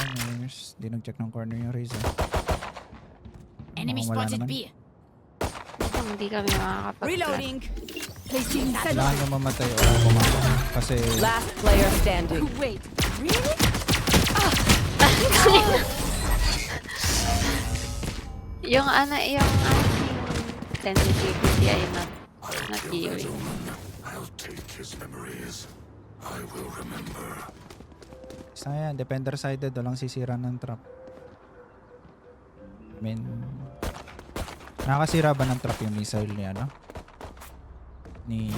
corners. Di nag-check ng corner yung Razer. Enemy Mukhang wala spotted naman. B. Hindi kami makakapag Reloading. Placing Kailangan nyo mamatay o kumain. Kasi Last player standing. Wait, really? yung sensitivity ay nag-iwi. isa yan, defender sided, walang sisira ng trap. I mean, nakakasira ba ng trap yung missile niya, no? Ni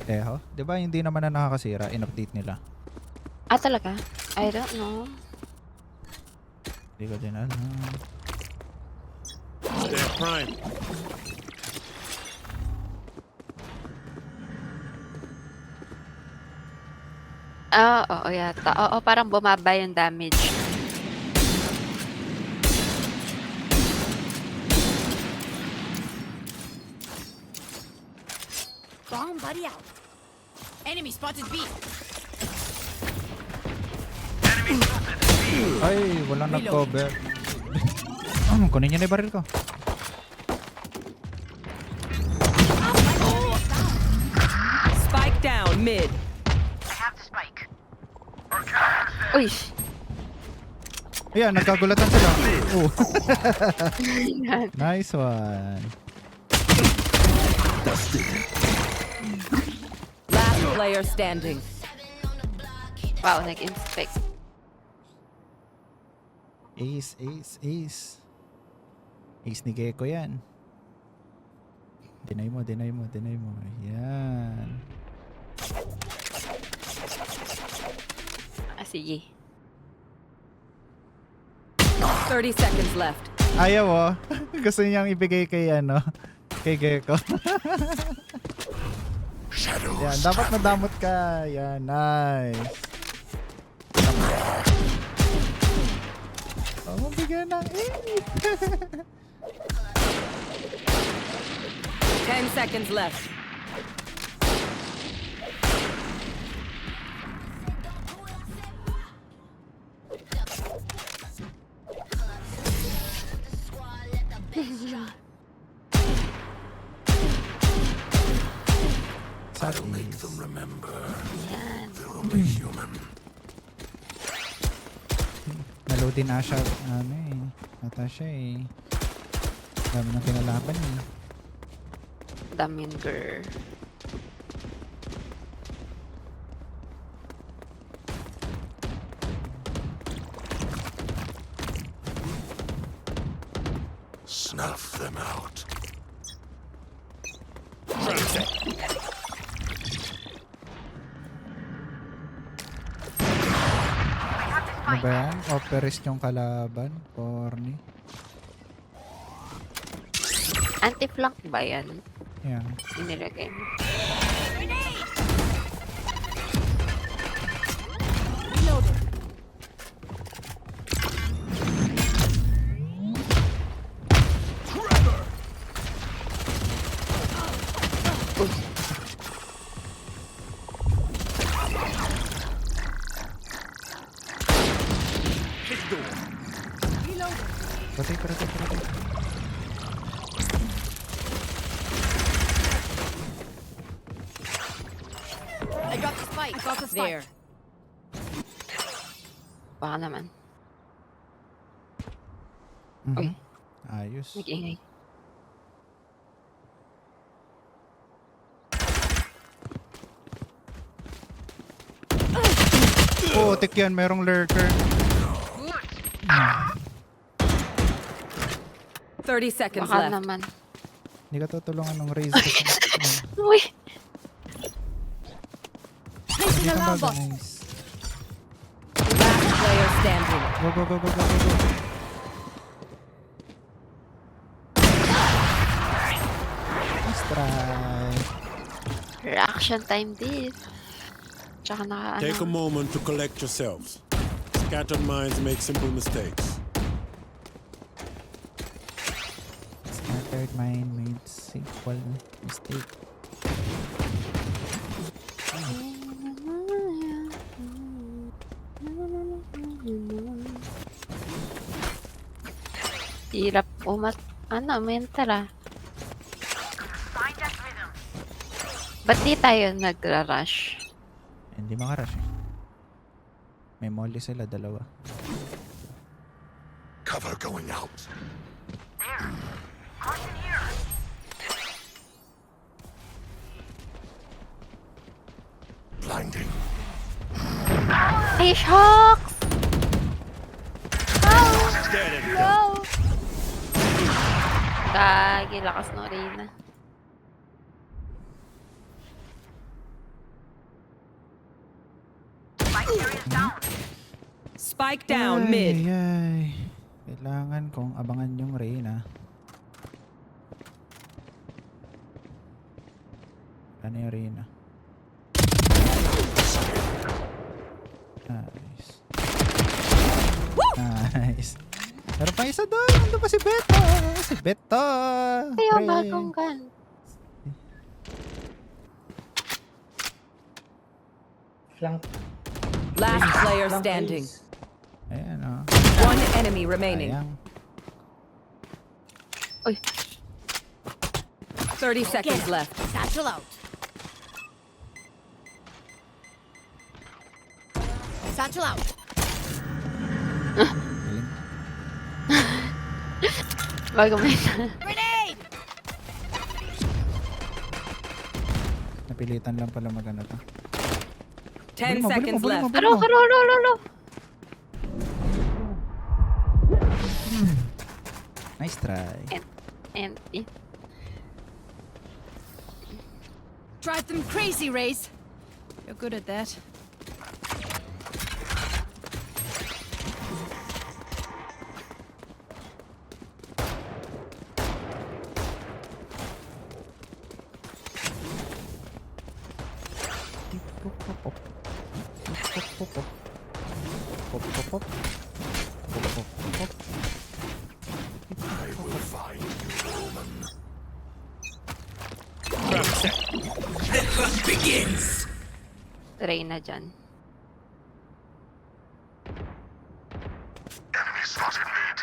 Teho? Diba hindi naman na nakakasira, in-update nila. Ah, talaga? I don't know. Hindi ko din alam. They're prime. Oo yata. Oo, parang bumaba yung damage. Bomb buddy out. Enemy spotted B. Ay, walang nag-cover. Kunin niyo na yung baril ko. Spike down mid. Uy! Ayan, nagkagulatan sila. Oh. Nice one. Last player standing. Wow, nag-inspect. Ace, ace, ace. Ace ni Gecko yan. Deny mo, deny mo, deny mo. Yan. Ah, sige. 30 seconds left. Ayaw oh. Gusto niyang ibigay kay kay Gecko. Yan, dapat madamot ka. Yan, nice. Oh, mabigyan ng 10 seconds left. Naloadin na siya, nata siya dami ng kinalaban Daminger. Snuff them out. Ano ba yan? Operist yung kalaban, corny. Anti-flank ba yan? Yan. Inilagay mo. Patay. I got the spike. I got the spike. There. Baka naman. Mhm. Uy. Ayos. Nag-ingay. Oh, tik yan. Merong lurker. 30 seconds Baka left. naman. Hindi ka tutulungan ng raise kasi. Uy! Hindi ka bago. Nice. Last player standing. Go. Nice try. Reaction time this. Tsaka naka Take a moment to collect yourselves. Scattered minds make simple mistakes. Scattered mind made simple mistake. Hirap mental ah. Find that rhythm. Ba't di tayo nagra-rush? Hindi makarush eh. May molly sila, dalawa. Cover going out. There. Caution here. Blinding. Ay, shocks! No! Gagi, lakas no Reyna. Spike carrier down. Spike down mid. Ay. Kailangan kong abangan yung Reyna. Ano yung Reyna? Nice. Nice. Meron pa isa doon. Nandun pa si Beto. Si Beto. Kaya Pre. bagong gun. Last player standing. Ayan o. One enemy remaining. Sayang. 30 seconds left. Satchel out. Satchel out. Galing. Bagong may Grenade! Napilitan lang pala magano to. 10 Buli mo, seconds buli mo, left. buli mo. Alo. Nice try. Empty. Drive them crazy, Raze. You're good at that. I will find you, Roman. Reyna dyan. Enemy spotted mid.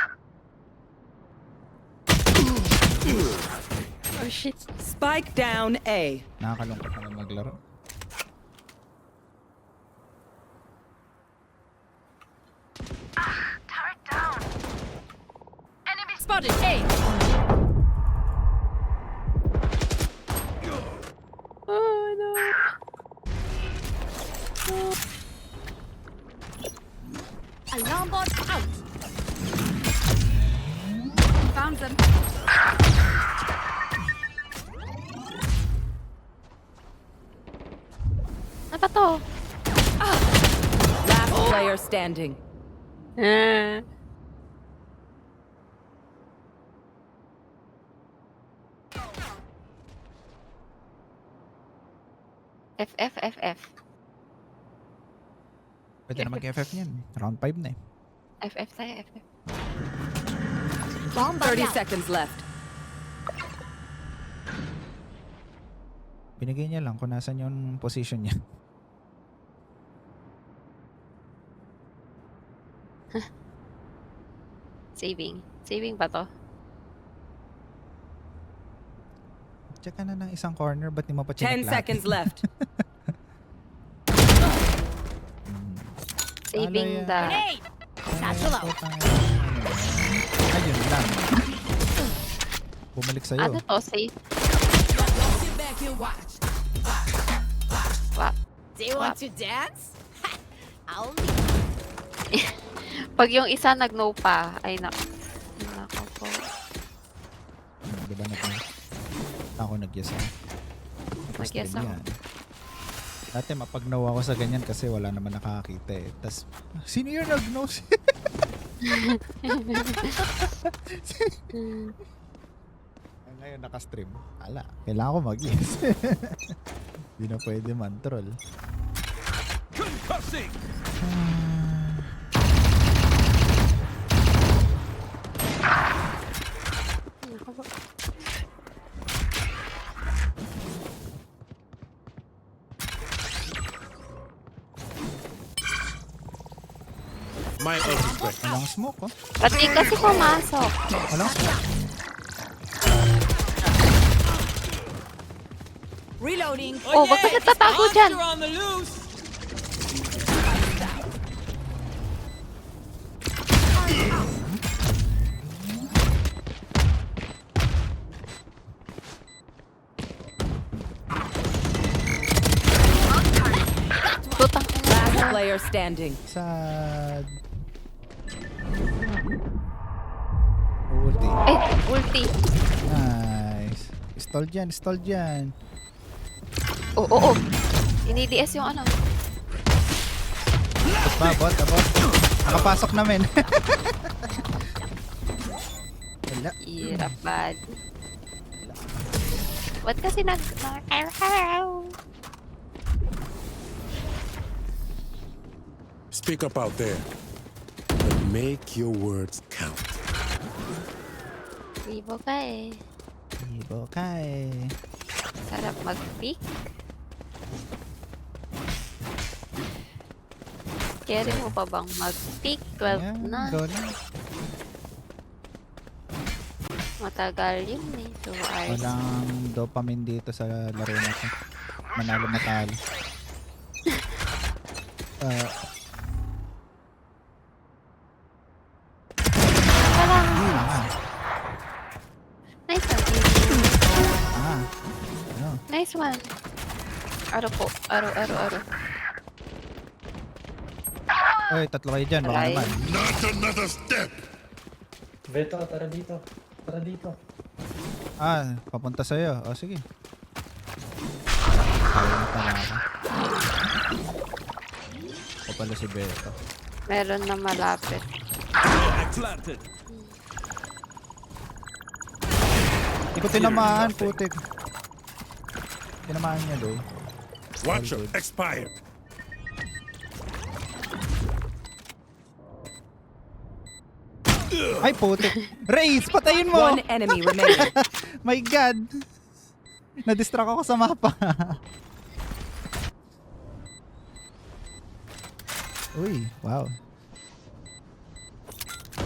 Oh shit. Spike down A. Nakakalungkot naman maglaro. Turret down. Enemy Spotted. Hey. Oh no. Alarm bot out. Found them. Ano ba to? Last player standing. Ah. FF. Pwede na mag-FF yan. Round 5 na eh. FF tayo, FF. Bomb 30 seconds left. Binigay niya lang kung nasan yung position niya. Saving ba to? Check ka na ng isang corner, ba't di mo pa check 10 seconds left. Saving the... Grenade. Satchel out. Ayun lang. Bumalik sa'yo. Ano to? Save? Wow. Do you want to dance? I'll Pag yung isa nag-no pa, ay nako po. Diba ako nag-yes ako. Nag-yes ako. Dati mapag-no ako sa ganyan kasi wala naman nakakakita eh. Tas, sino yung nag-no? Ngayon naka-stream. Ala, kailangan ko mag-yes. Hindi na pwede man-troll. My ult is ready. Walang smoke, oh. Ba't di kasi pumasok? Walang smoke. Reloading. Oh, wag ka nagtatago dyan. on the loose. Putang Last player standing. Sad. Ulti. Ay, ulti. Nice. Stall dyan, stall dyan. Oo, oo. Ini-DS yung ano. Abot. Nakapasok namin. Wala. Hirap bad. Ba't kasi Speak up out there. But make your words count. Ibo ka eh. Ibo ka eh. Sarap mag-pick. Carry mo pa bang mag-pick? 12 Ayan, na. go na. Matagal yun eh. 2 hours. Walang dopamine dito sa laro na to. Manalo matalo. Wala. Ah, Nice one. ano? Nice one. Aro po. Aro. Oy, tatlo kayo dyan, baka Alay. naman. Not another step. Beto, tara dito. Tara dito. Ah, papunta sa'yo. O, sige. Ayaw na pala ako. Ako pala si Beto. Meron na malapit. Planted. Hindi ko tinamaan, putik. Tinamaan niya, doy. Watcher expired. Ay, putik. Raze, patayin mo! One enemy remaining. My God! Na-distract ako sa mapa. Uy, wow.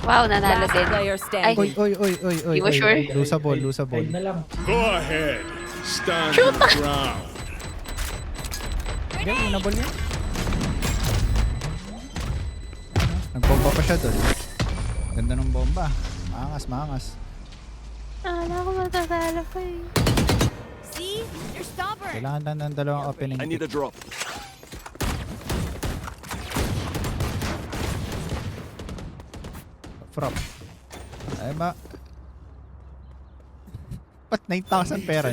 Wow, nanalo Last din. player Oy, standing. oy. Di mo sure? Losable. Ay na lang. Go ahead. Stand your ground. Okay, winnable yan. Nagbomba pa siya doon. Ganda ng bomba. Maangas. Akala ko matatalo pa eh. See? You're stubborn. Kailangan lang ng dalawang opening. a drop. Frop. Ay ba? Ba't 9,000 pera?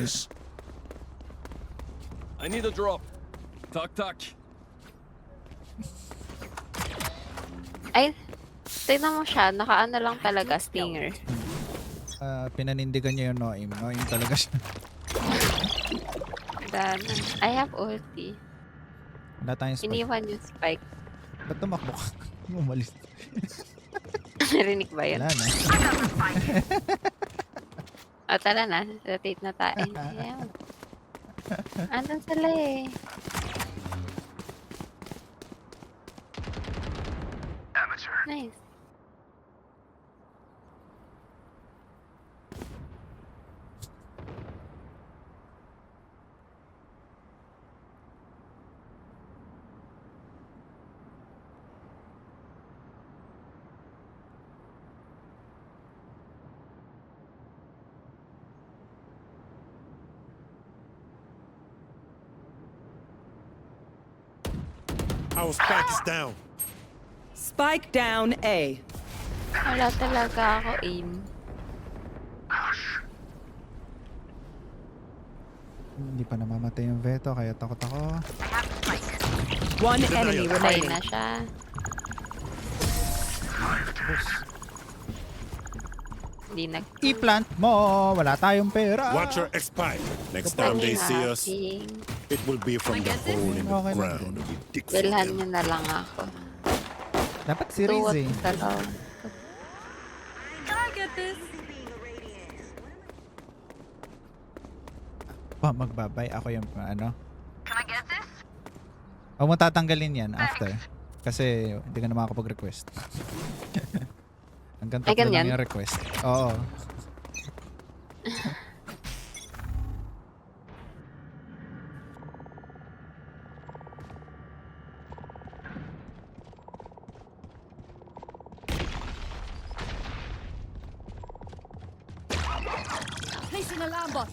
I need a drop. Talk. Ay, tignan mo siya. Nakaano lang talaga, stinger. Pinanindigan niya yung Noim. Noim talaga siya. Dana. I have ulti. Wala tayong spike. Iniwan yung spike. Ba't tumakbo ka? Umalis. Narinig ba yun? Wala na. O, tara na. Rotate na tayo. Ayan. Andun sila eh. Nice. Our spike is down. Spike down A. Wala talaga ako aim. Hindi pa namamatay yung Veto, kaya takot ako. One enemy Patay remaining. na siya. Hindi nag... I-plant mo! Wala tayong pera! Watcher expired. Next time they see us, it will be from the hole in the Okay lang ground din. we dig for Bilhan them. niyo na lang ako. Dapat si Riz eh. Dalaw. Can I get this? Magbabay. Ako yung ano. Can I get this? Huwag mo tatanggalin yan after. Kasi hindi ka na makakapag-request. Hanggang Ay, 3 lang ganyan? yung request. Oo. Placing alarm bot.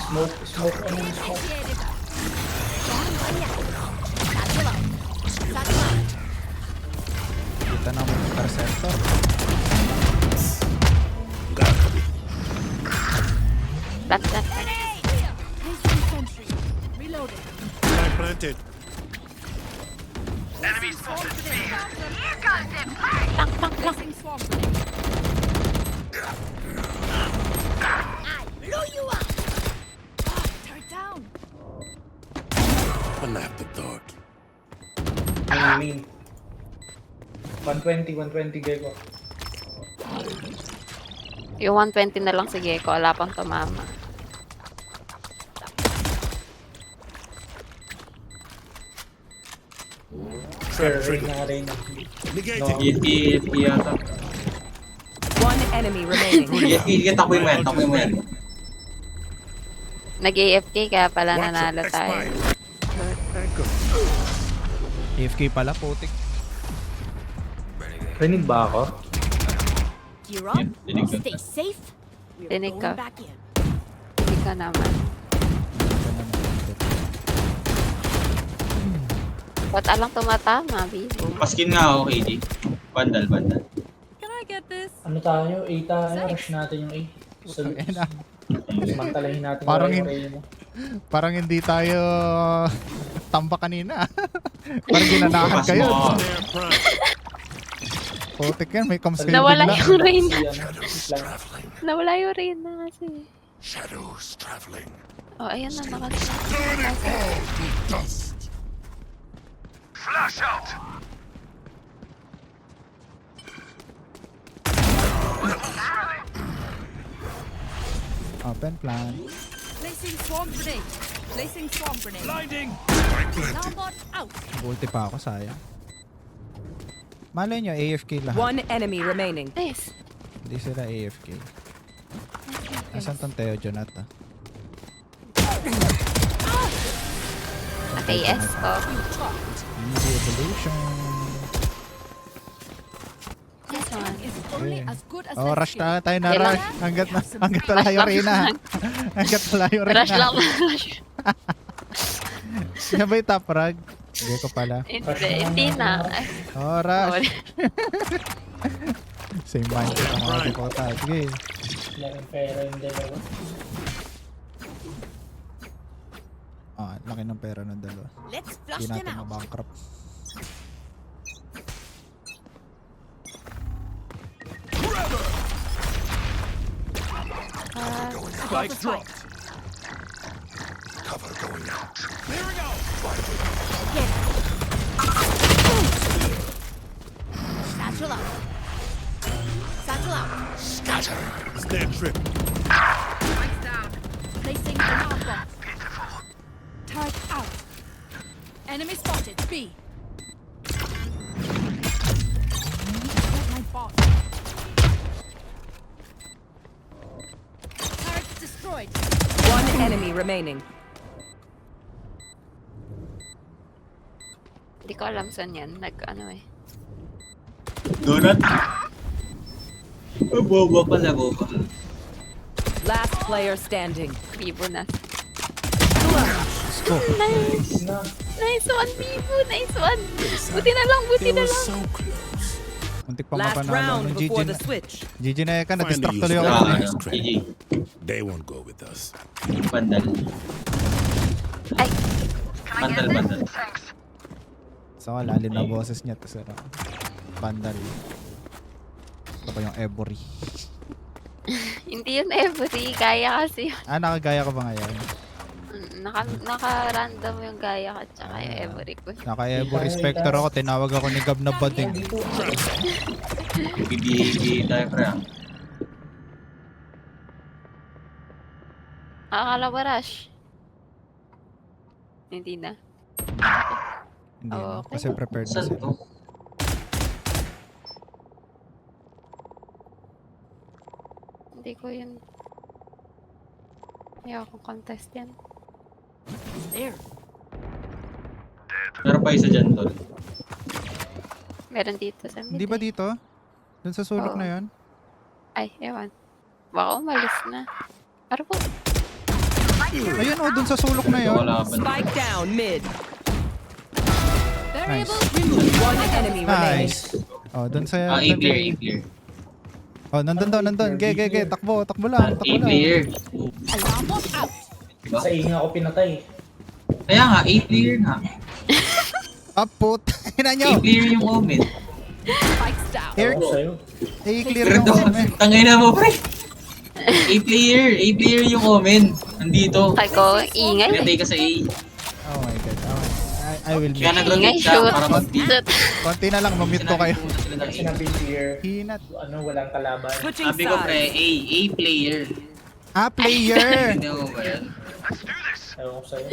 Smoke, smoke, enemy smoke. Initiated. Satchel out. Satchel out. Kita na mo yung interceptor. Plant, plant. Placing sentry. Reloading. Flag planted. Placing swarm grenade. I blew you up. Turret down. An afterthought. Main. 120 Gecko. Yung 120 na lang si Gecko. Wala pang tumama. Sir, Reyna. Negating. EFP yata. One enemy remaining. EFP, takbo mo yan, takbo mo yan. Nag-AFK kaya pala Watch nanalo it. tayo. Expire. AFK pala, putik. Rinig ba ako? Gear up. Dinig ka. Stay safe. We're Dinig ka. going back in. Hindi ka naman. Ba't alang tumatama, Bibo? Paskin nga ako, KD. Bandal. Can I get this? Ano tayo? A tayo. Rush natin yung A. Ayan na. Samantalahin natin Parang yung hin- Reyna. Parang hindi tayo tamba kanina. Parang ginanahan kayo. Snare prime. Putik yan, may comms kayo Nawala bigla. yung Reyna. Si ano, plan. Nawala yung Reyna kasi. Shadows traveling. Oh, ayan na, nakasya. Turn it all to dust. Flash out. Open plan. Placing swarm grenade. Placing swarm grenade. Blinding. Alarm bot out. Ulti pa ako, sayang. Malay nyo, AFK lahat. One enemy remaining. Nice. Hindi sila AFK. Asan tong Teo Jonata? AS ko. Easy evolution. This one. Is only Okay. as good as Oh, their rush skill. na tayo na Kailan? rush. Hanggat wala yung Reyna. Hanggat wala yung Reyna. Rush lang. Rush. Siya ba yung top frag? Hindi ko pala. Hindi na. Ay, Oh, rush. sorry. Same mindset ang mga dipota. Sige. Laking pera yung dalawa. Ah, laki ng pera ng dalawa. Let's flush Hindi them natin out. mabankrupt. Spike dropped. Cover going out. Clearing out. Satchel out. Satchel out. Scatter. Snare trip. Placing alarm bot. Turret out. Enemy spotted. B. Get my bot. Turret destroyed. One enemy remaining. Hindi ko alam saan yan. Ano eh. Donut. Oh, boba pala, boba. Last player standing. Bibo na. Let's go. Nice. Na. Nice one, Bibo. Nice one. Buti na lang, buti They na were lang. so close. Muntik pa Last mapanalo. round Ng before GG the switch. GG na yan ka. Na-distract Finally tuloy ako. used Ah, Nice GG. They won't go with us. Bandal. Ay, Bandal. So, lalim na boses niya. Tapos, bandal. Ito pa yung Ebury. hindi yun every. Gaya kasi yun. Ah, nakagaya ko ba ngayon? Naka-random yung gaya ka tsaka yung every ko. Naka-Ebury Spectre ako. Tinawag ako ni Gab na bading. Bibigi tayo, pre. Akala ba rush? Hindi na. Hindi, no? Okay. Kasi prepared na Saan sila. to? Hindi ko yun. Hindi ako contest yan. Meron pa isa dyan, tol. Meron dito sa mid. Hindi ba eh. dito? Doon sa sulok Oo. na yon? Ay, ewan. Baka umalis na. Pero po, Ayun oh, doon sa sulok na yon. Wala ba? Spike down mid. Nice. One enemy remaining. Nice. Oh, doon sa... A clear, A clear. Oh, nandun daw, nandun. Ge, takbo lang, A takbo lang. player. Sa inyo ako pinatay. Kaya nga, A player nga. Ah, put. Ina A nyo. player yung Omen. Here, Ako sa'yo. i-clear Pero yung to, comment. tangay na mo, pre. A player yung Omen. Nandito. kay ko, ingay. Pinatay ka sa A. Oh my god. Okay. I will Kaya make. nag-rotate siya shoot. para mag-B. Konti na lang, mamute ko kayo. Sinabi sila ng A. Sinabi here, Hinat. ano, walang kalaban. Switching Sabi ko, pre, sides. A player. Ah, player. Hindi mo ba yan? Ewan ko sa'yo.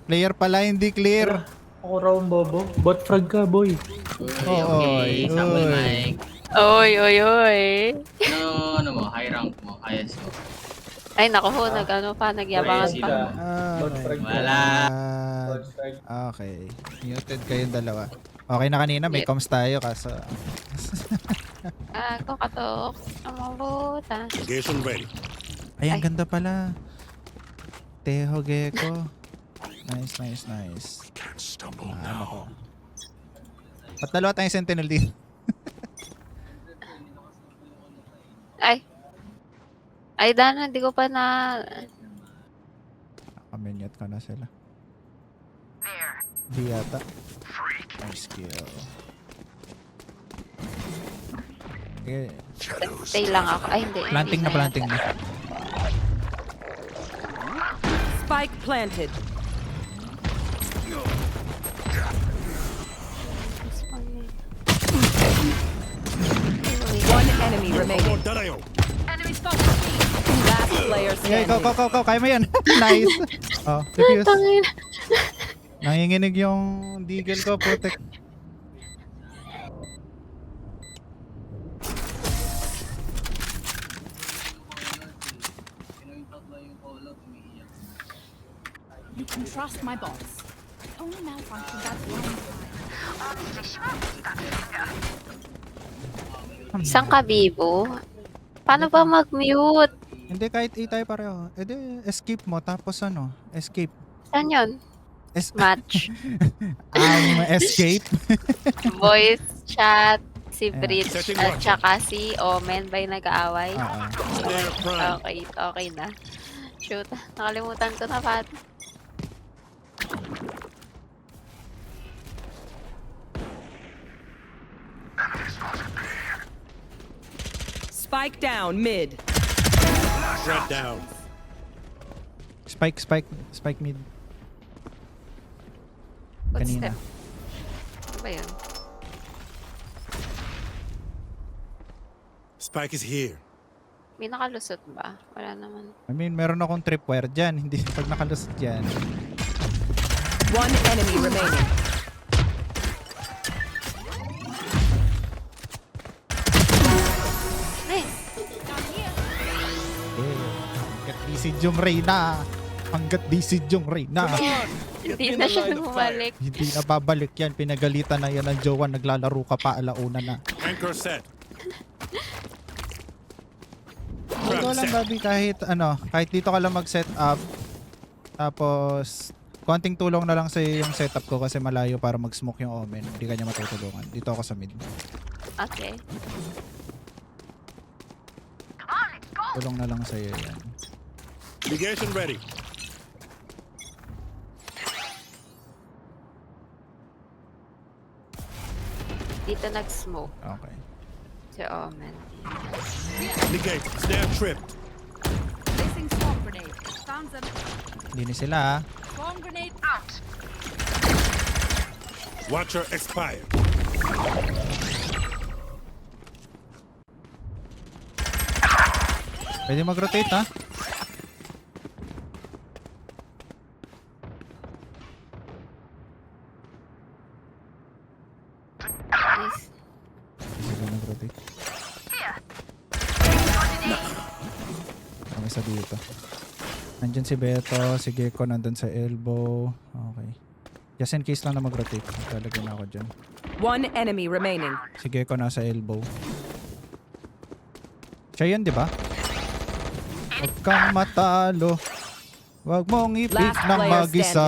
Player pala, hindi clear. Ako raw ang bobo. Bot frag ka, boy. Okay, sample oy. mic. Oy, oy, oy. Ano mo, high rank mo, highest mo. Ay, naku ho, nag-ano pa, nagyabangan Crazy pa. ka. Ah, Bot my frag ka. Wala. God. Bot frag. Okay. Muted kayong dalawa. Okay na kanina, may Yep. comms tayo kaso... Ako katok. Ang mabuta. Negation ready. Ay, ang Ay. ganda pala. Teho Gecko. Nice. Ano ko. Ba't dalawa tayong sentinel dito? Ay. Ay, Dana, hindi ko pa na... Nakaminyot ko na sila. Di yata. Nice kill. Okay. Stay lang ako. Ay, hindi. Planting hindi na planting na. Spike planted. One enemy remaining. Darayo. Last player Okay, standing. go. Kaya mo yan. Nice. Oh, defuse. Tangin. Nanginginig yung deagle ko. Protect. You can trust my boss. Only malfunction that one. Isang kabibo. Paano ba mag-mute? Hindi, kahit A tayo pareho. E di, escape mo. Tapos ano? Escape. Saan yun? Match. Escape. Voice chat. Si Ayan. Bridge Setting at watch. saka si Omen ba'y nag-aaway? Player prime. Okay na. Shoot. Nakalimutan ko na pa. Spike down mid. Threat down. Spike mid. Kanina. Footstep. Ano ba yun? Spike is here. May nakalusot ba? Wala naman. I mean, meron akong tripwire dyan. Hindi pag nakalusot dyan. One enemy remaining. Nice. Hanggat disid yung Reyna. Hanggat disid yung Reyna. Hindi na siya bumalik. Hindi na babalik yan. Pinagalitan na yan ng jowa. Naglalaro ka pa. Alauna na. Anchor set. Ito lang, Bobby, kahit dito ka lang mag-set up. Tapos, konting tulong na lang sa yung setup ko kasi malayo para mag-smoke yung Omen. Hindi ka niya matutulungan. Dito ako sa mid. Okay. Tulong na lang sa'yo yan. Negation ready. Dito nag-smoke Okay. si Omen. Negate. Snare tripped. Placing swarm grenade. Found them. Hindi sila ha. Swarm grenade out. Watcher expired. Pwede mag-rotate ha. Nice. Sige, nag-rotate. Ang isa dito. Nandyan si Beto, si Gecko nandun sa elbow. Okay. Just in case lang na mag-rotate. Talagyan ako dyan. One enemy remaining. Si Gecko nasa elbow. Siya yun, di ba? Huwag kang matalo. Huwag mong ipik Last ng player mag-isa.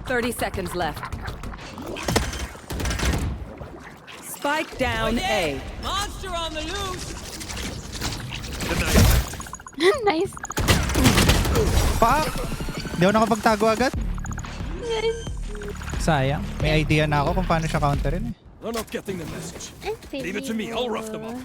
30 seconds left. Spike down A. Monster on the loose! Nice. Fuck! Hindi ako nakapagtago agad. Sayang. May idea na ako kung paano siya counterin eh. They're not getting the message. Leave Leave it to me. I'll rough them up.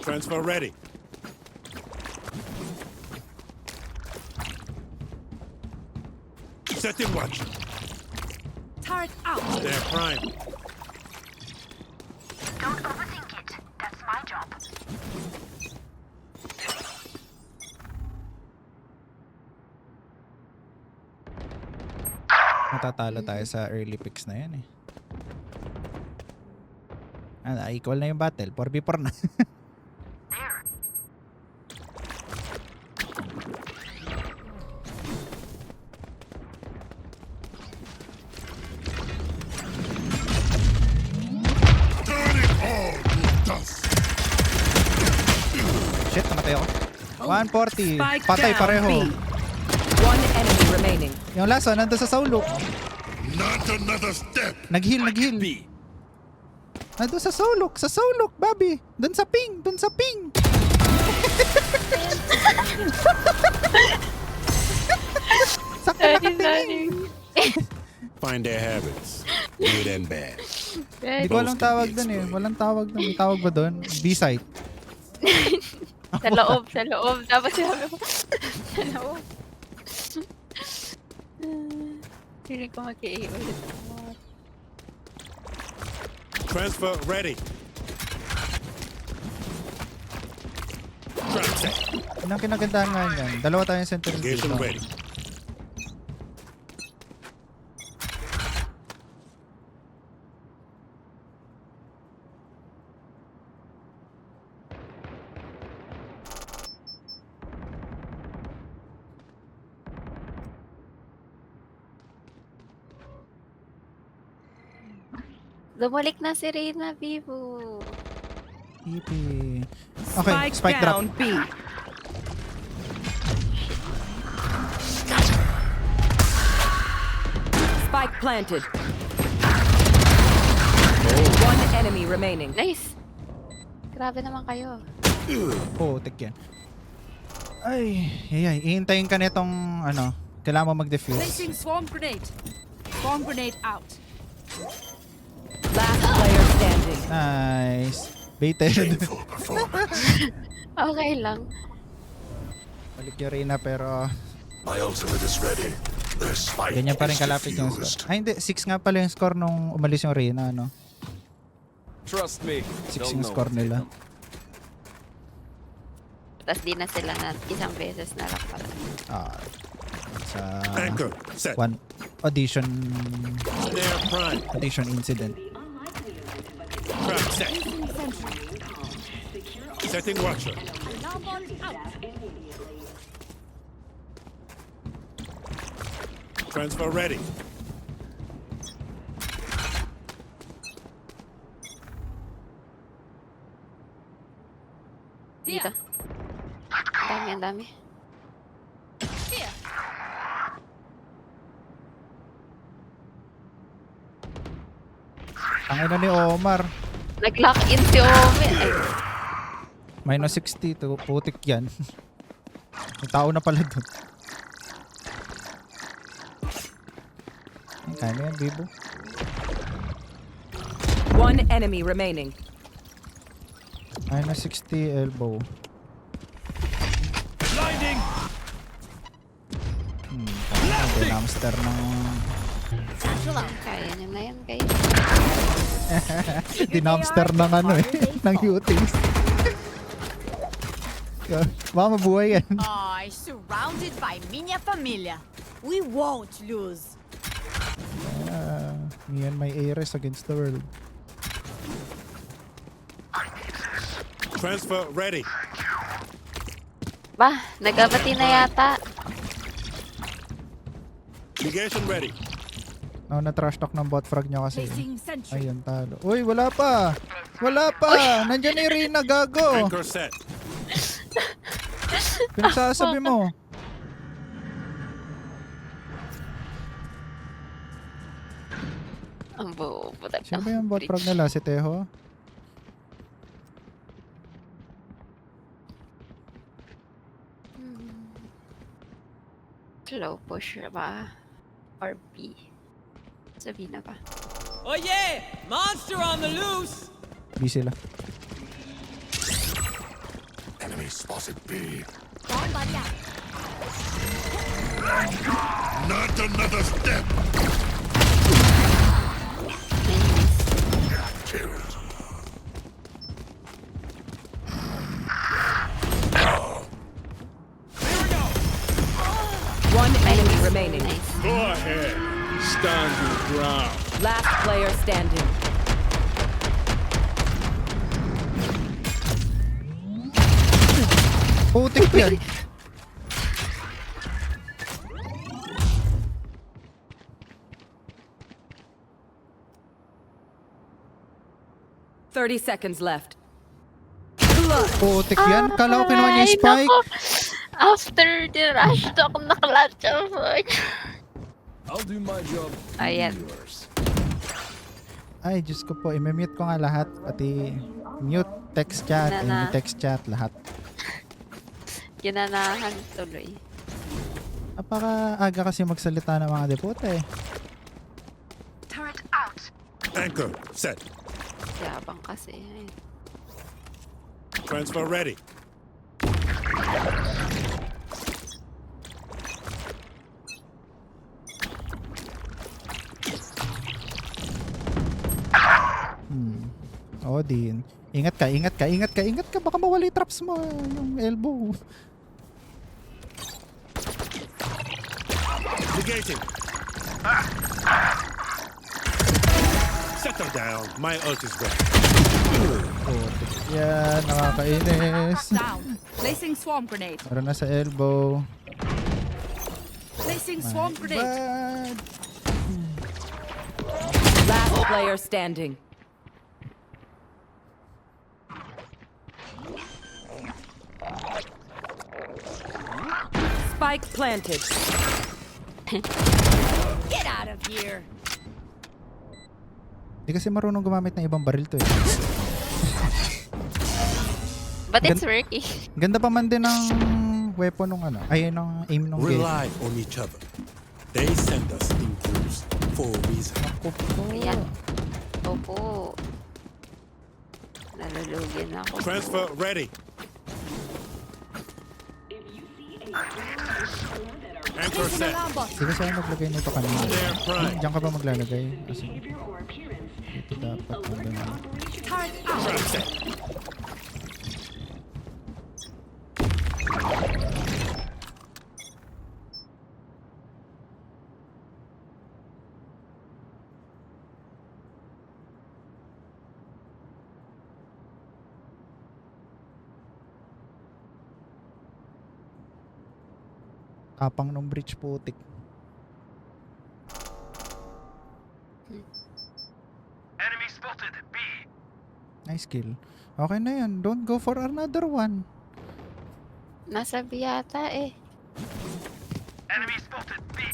Transfer ready. Set in watch. Turret out. They're prime. Don't overthink it. That's my job. Matatalo tayo sa early picks na yan eh. Equal na yung battle. 4v4 na. There. Shit, namatay ako. 140. Spike Patay down pareho. B. One enemy remaining. Yung last one, nandun sa saulok. Not another step. Nag-heal. B. Nandun sa saulok, Bobby. Dun sa ping. Sakto nakatingin. Find their habits, good and bad. Hindi ko alam tawag dun eh. Walang tawag dun. May tawag ba dun? B-site. Sa loob. Tapos sinabi ko, sa loob. Hindi ko mag-i ulit. Transfer ready. Trap set. Yun ang kinagandahan nga yan. Dalawa tayong center Engagement dito. ready. Lumalik na si Reyna Vivo. Ipi. Okay, spike drop. down B. Spike planted. One enemy remaining. Nice. Grabe naman kayo. Putik yan. Ay. Ihintayin ka nitong ano. Kailangan mo mag-defuse. Placing swarm grenade. Swarm grenade out. Last player standing. Nice. Baited. Okay lang. Balik yung Reyna pero My ultimate is ready. Their spike ganyan pa rin kalapit yung score. Ay hindi, 6 nga pala yung score nung umalis yung Reyna, no? Trust me. 6 yung score nila. Tapos di na sila na isang beses na lang pala. Sa Anchor set. one audition They're prime. incident. Trap set. Placing sentry. Setting watcher. Alarm bot out. Transfer ready. Dito. Ang dami. Ang ina ni Omar. Nag-lock in si Ome. Ay, Minus 60 to putik yan. May tao na pala doon. Kaya na yan, Bibo. One enemy remaining. Minus 60 elbow. Blinding. Parang hamster ng Chill out. Kaya nyo na yan, guys. Dinamster ng ano eh. ng utils. Baka mabuhay yan. I surrounded by minha família. We won't lose. Me and my Ares against the world. Transfer ready. Ba, nagabati na yata. Negation ready. No, na-trash talk ng bot frag niya kasi. Placing sentry. Ayun, talo. Uy, wala pa! Wala pa! Nandiyan na yung Rina, gago! Anchor set. Pinagsasabi mo. Ang buo. Sino ba yung bot frag nila? Si Teho? Slow push ba? Or B? Sabi na ba? Oh yeah! Monster on the loose! B sila. Enemy spotted B. Bomb buddy out. Not another step. Killed. One enemy remaining. Nice. Go ahead. Stand your ground. Last player standing. Putik yan. Thirty seconds left. Putik yan. Kala ko kinuha niya yung Ay, spike. nako. After the rush talk, nakalatch ako. I'll do my job. Ayan. Ay, Diyos ko po. I-mute ko nga lahat. Pati mute, text chat, Nana. text chat, lahat. Ginanahan tuloy. Napaka-aga kasi magsalita ng mga depute eh. Turret out. Anchor set. Yabang kasi. Ayun. Transfer ready. Odin. Ingat ka, ingat ka, ingat ka, ingat ka. Baka mawala yung traps mo. Yung elbow. Negating. Settle down. My ult is ready. Putik yan. Nakakainis. Down. Placing swarm grenade. Meron na sa elbow. Placing swarm grenade. Bad. Last player standing. Spike planted. Get out of here. Hindi kasi marunong gumamit ng ibang baril to eh. But it's working. Ganda pa man din ng weapon nung ano. Ay, ng aim nung game. Rely on each other. They send us in groups for a reason. Ayan. Opo. Nalulugin ako. Transfer ready. Anchor Placing set. alarm bot. Hindi kasi ako maglagay nito kanina. They're prime. Diyan ka ba maglalagay? Kasi dito dapat maglalagay. Turret out. Trap set. Tapang ng bridge putik. Enemy spotted. B. Nice kill. Okay na yan. Don't go for another one. Nasa biyata eh. Enemy spotted. B.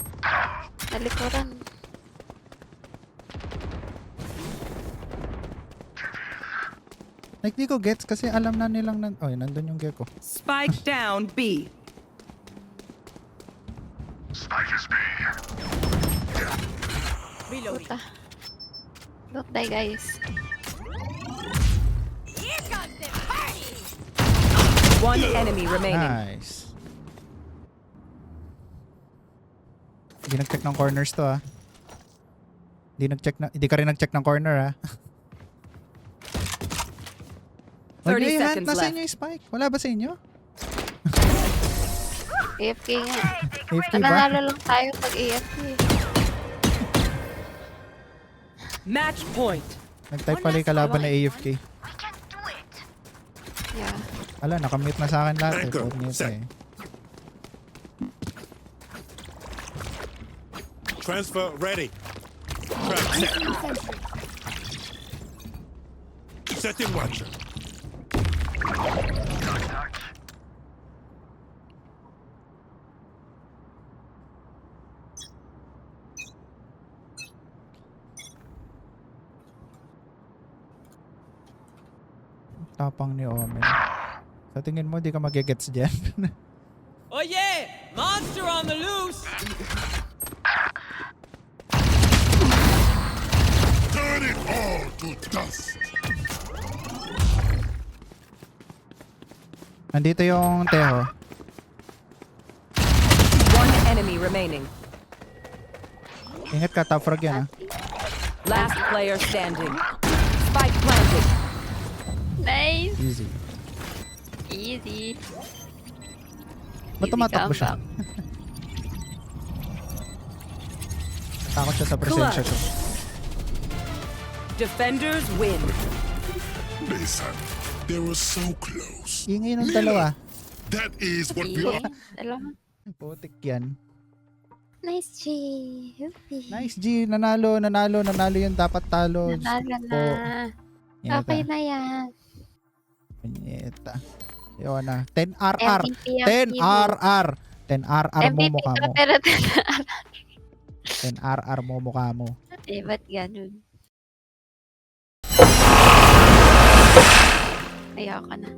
Nalikuran. Like, di ko gets kasi alam na nilang oy, nandun yung gecko. Spike down B. Spike is B. Reloading. Puta. Don't die, guys. Here comes the party. One enemy remaining. Nice. Hindi nag-check ng corners to ah. Hindi ka rin nag-check ng corner, ha? 30 Ay, seconds nasa left. inyo yung spike. Wala ba sa inyo? AFK nga. AFK ba? Nanalo lang tayo pag AFK. Match point. Nag-type pala yung kalaban na AFK. We can do it. Yeah. Ala, nakamute na sa akin lahat. Anchor, Huwag nito set. eh. Transfer ready. Trap set. Setting watcher. Tapang ni Omen. Sa tingin mo, di ka magigets dyan. Oh yeah! Monster on the loose! Turn it all to dust. Nandito yung Teho. One enemy remaining. Ingat ka, top frag yan, ha? Last player standing. Spike planted. Nice. Easy. Easy. Ba't tumatakbo siya? Takot siya sa presensya ko. Defenders win. Listen, they were so close. Ingay ng dalawa. That is what we Easy. are. Dalawa. Putik yan. Nice, G. Yuppie. Nice, G. Nanalo yung dapat talo. Nanalo na. Nyeta. Okay na yan. Nyeta. Yun na. 10 RR. MVP ang 10 team. RR. 10 RR mo MVP mukha ka mo. pero 10 RR mo mukha mo. eh, ba't ganun? Ayaw ka na.